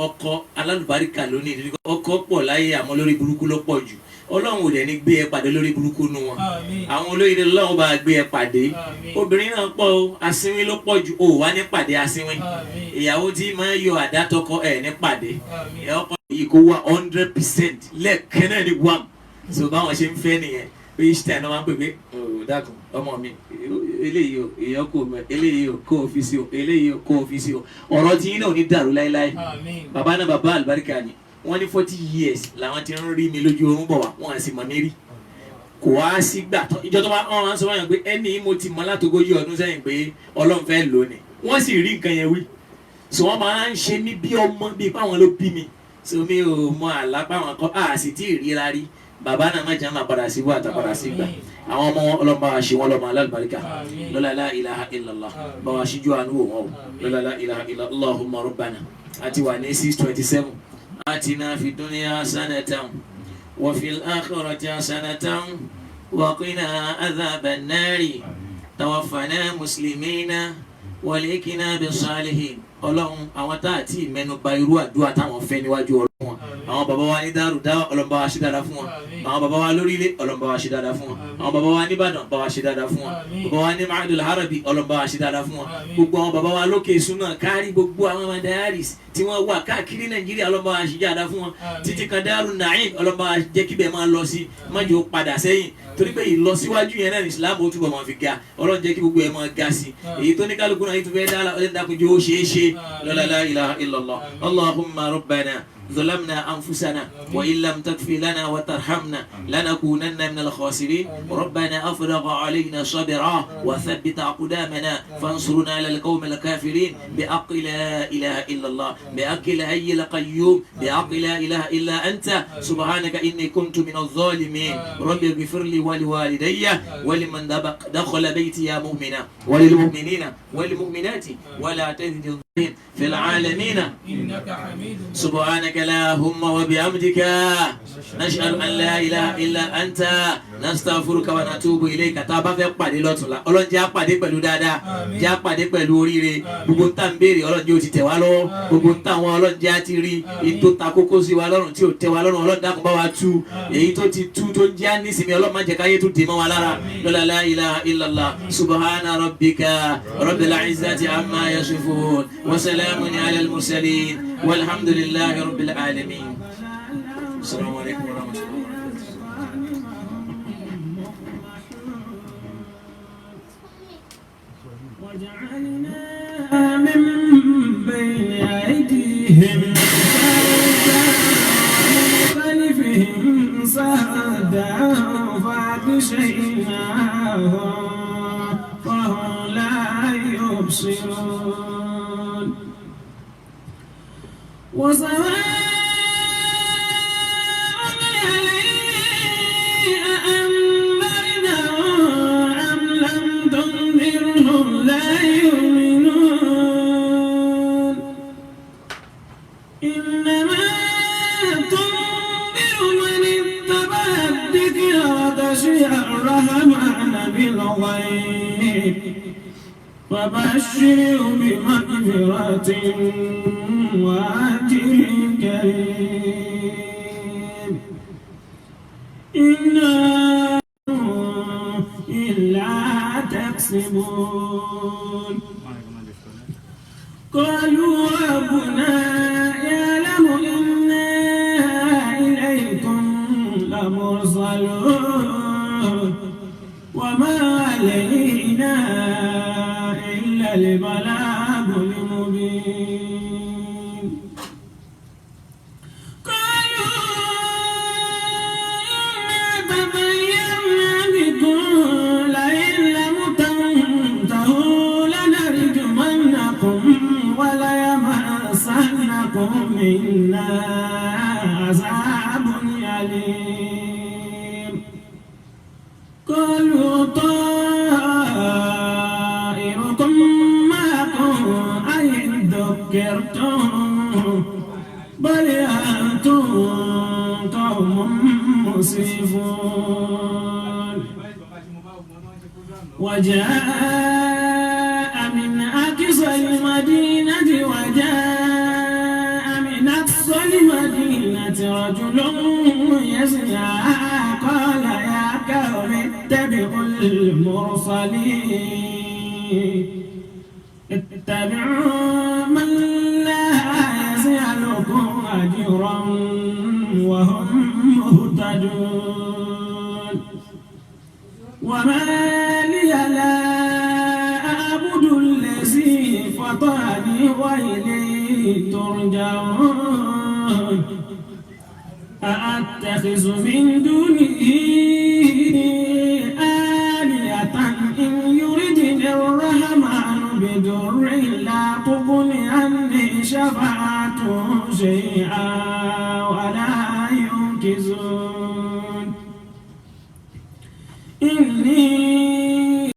ọkọ alálùbáríkà lónìí ọkọ pọ̀ láyé àmọ́ lórí burúkú ló pọ̀ jù Ọlọ́run ò dẹ̀ ní gbé ẹ pàdé lórí burúkú nu wọn àwọn olóyè Ọlọ́run bá gbé ẹ pàdé obìnrin náà pọ̀ o asínwín ló pọ̀ jù o wá ní pàdé asínwín ìyàwó tí máa ń yọ àdá tọkọ ẹ̀ ní pàdé ọkọ yìí kó wá 100% lẹ́ẹ̀kan náà ní wàm so báwọn ṣe ń fẹ́ nìyẹn pé Einstein náà máa ń pè pé dákun ọmọ mi eléyìí o èèyàn kò mọ eléyìí o kó o fi sí o eléyìí o kó o fi sí o ọ̀rọ̀ tí yín náà ò ní dàrú láéláé bàbá náà bàbá àlùbáríkà ni wọ́n ní 40 years làwọn ti ń rí mi lójú oorun bọ̀ wá wọ́n á sì mọ̀ mí rí kò wá sí gbà tó ìjọ tó máa ń sọ wọ́n yàn pé ẹni mo ti mọ̀ látogójì ọdún sẹ́yìn pé Ọlọ́run fẹ́ lò ní wọ́n sì rí nǹkan yẹn wí so wọ́n máa ń ṣe mí bí ọmọ bíi páwọn ló bí mi so mi ò mọ àlá páwọn kan á sì tí ì ríra rí bàbá náà má jẹ́ ńlá padà sí wà àtàpadà sí gbà àwọn ọmọ wọn ọlọ́mọ àṣẹ wọn lọ́mọ alábàríkà lọ́la la ilaha illallah bá wa ṣíjú àánú wò wọn o lọ́la la ilaha illallah Allahumma rabbana àti wà ní 627 atina fi dunya hasanatan wa fil akhirati hasanatan wa qina adhaban nari tawaffana muslimina walikina bisalihin ọlọ́run àwọn tá àti ìmẹ́nuba irú àdúrà táwọn fẹ́ níwájú ọlọ́run àwọn bàbá wa ní dárò dá ọlọ́mọba wa ṣe dáadáa fún wọn àwọn bàbá wa lórílẹ̀ ọlọ́mọba wa ṣe dáadáa fún wọn àwọn bàbá wa ní Ìbàdàn bá wa ṣe dáadáa fún wọn bàbá wa ní Ma'adul Harabi ọlọ́mọba wa ṣe dáadáa fún wọn gbogbo àwọn bàbá wa lókè ìsúná kárí gbogbo àwọn madaris tí wọ́n wà káàkiri Nàìjíríà ọlọ́mọba wa ṣe dáadáa fún wọn títí kan Darun Naim ọlọ́mọba wa jẹ́ kí bẹ́ẹ̀ máa lọ sí májò padà sẹ́yìn torí pé ìlọsíwájú yẹn náà ní Islam ó túbọ̀ máa fi ga Ọlọ́run jẹ́ kí gbogbo ẹ̀ máa ga sí èyí tó ní kálukú náà yìí tó fẹ́ dákunjú ó ṣeé ṣe la ilaha illallah Allahumma rabbana ظلمنا أنفسنا وإن لم تغفر لنا وترحمنا لنكونن من الخاسرين ربنا أفرغ علينا صبرا وثبت أقدامنا فانصرنا على القوم الكافرين بحق لا إله إلا الله بحق الحي القيوم بحق لا إله إلا أنت سبحانك إني كنت من الظالمين رب اغفر لي ولوالدي ولمن دخل بيتي يا مؤمنا وللمؤمنين والمؤمنات ولا تزد في العالمين إنك حميد سبحانك اللهم وبحمدك نشهد أن لا إله إلا أنت نستغفرك ونتوب إليك tá bá fẹ́ pàdé lọ́tùnla Ọlọ́run jẹ́ á pàdé pẹ̀lú dáadáa jẹ́ á pàdé pẹ̀lú oríire gbogbo tá ń béèrè Ọlọ́run jẹ́ ó ti tẹ̀ wá lọ́wọ́ gbogbo tá wọn Ọlọ́run jẹ́ á ti rí ètò ta kókó sí wa lọ́rùn tí ò tẹ́ wa lọ́rùn Ọlọ́run dákun bá wa tú èyí tó ti tú tó ń jẹ́ á nísìmí Ọlọ́run má jẹ́ káyé tó dè mọ́ wa lára lọ́la la ilaha illallah subhana rabbika rabbil izzati amma yasifun wa salamun ala al-mursalin walhamdulillahi rabbil alamin. Assalamu alaikum wa rahmatullahi wa barakatuh. وجعلنا من بين أيديهم خلفهم سدا فأغشيناهم فهم لا يبصرون وسواء لا يؤمنون إنما تنذر من اتبع الذكر وخشي الرحمن بالغيب فبشره بمغفرة وأجر كريم إنا إلا تكسبون قالوا ربنا يعلم إنا إليكم لمرسلون وما علينا إلا البلاغ المبين قالوا إنا تطيرنا بكم لئن لم تنتهوا لنرجمنكم وليمسنكم منا عذاب أليم قالوا طائركم معكم أئن ذكرتم بل أنتم قوم مسرفون وجاء من أقصى المدينة وجاء من أقصى المدينة رجل يسعى قال يا قوم اتبعوا المرسلين اتبعوا من لا يسألكم أجرا وهم مهتدون وما لي لا أعبد الذي فطرني وإليه ترجعون أأتخذ من دونه آلهة إن يردني الرحمن بدر لا تغني عني شفاعتي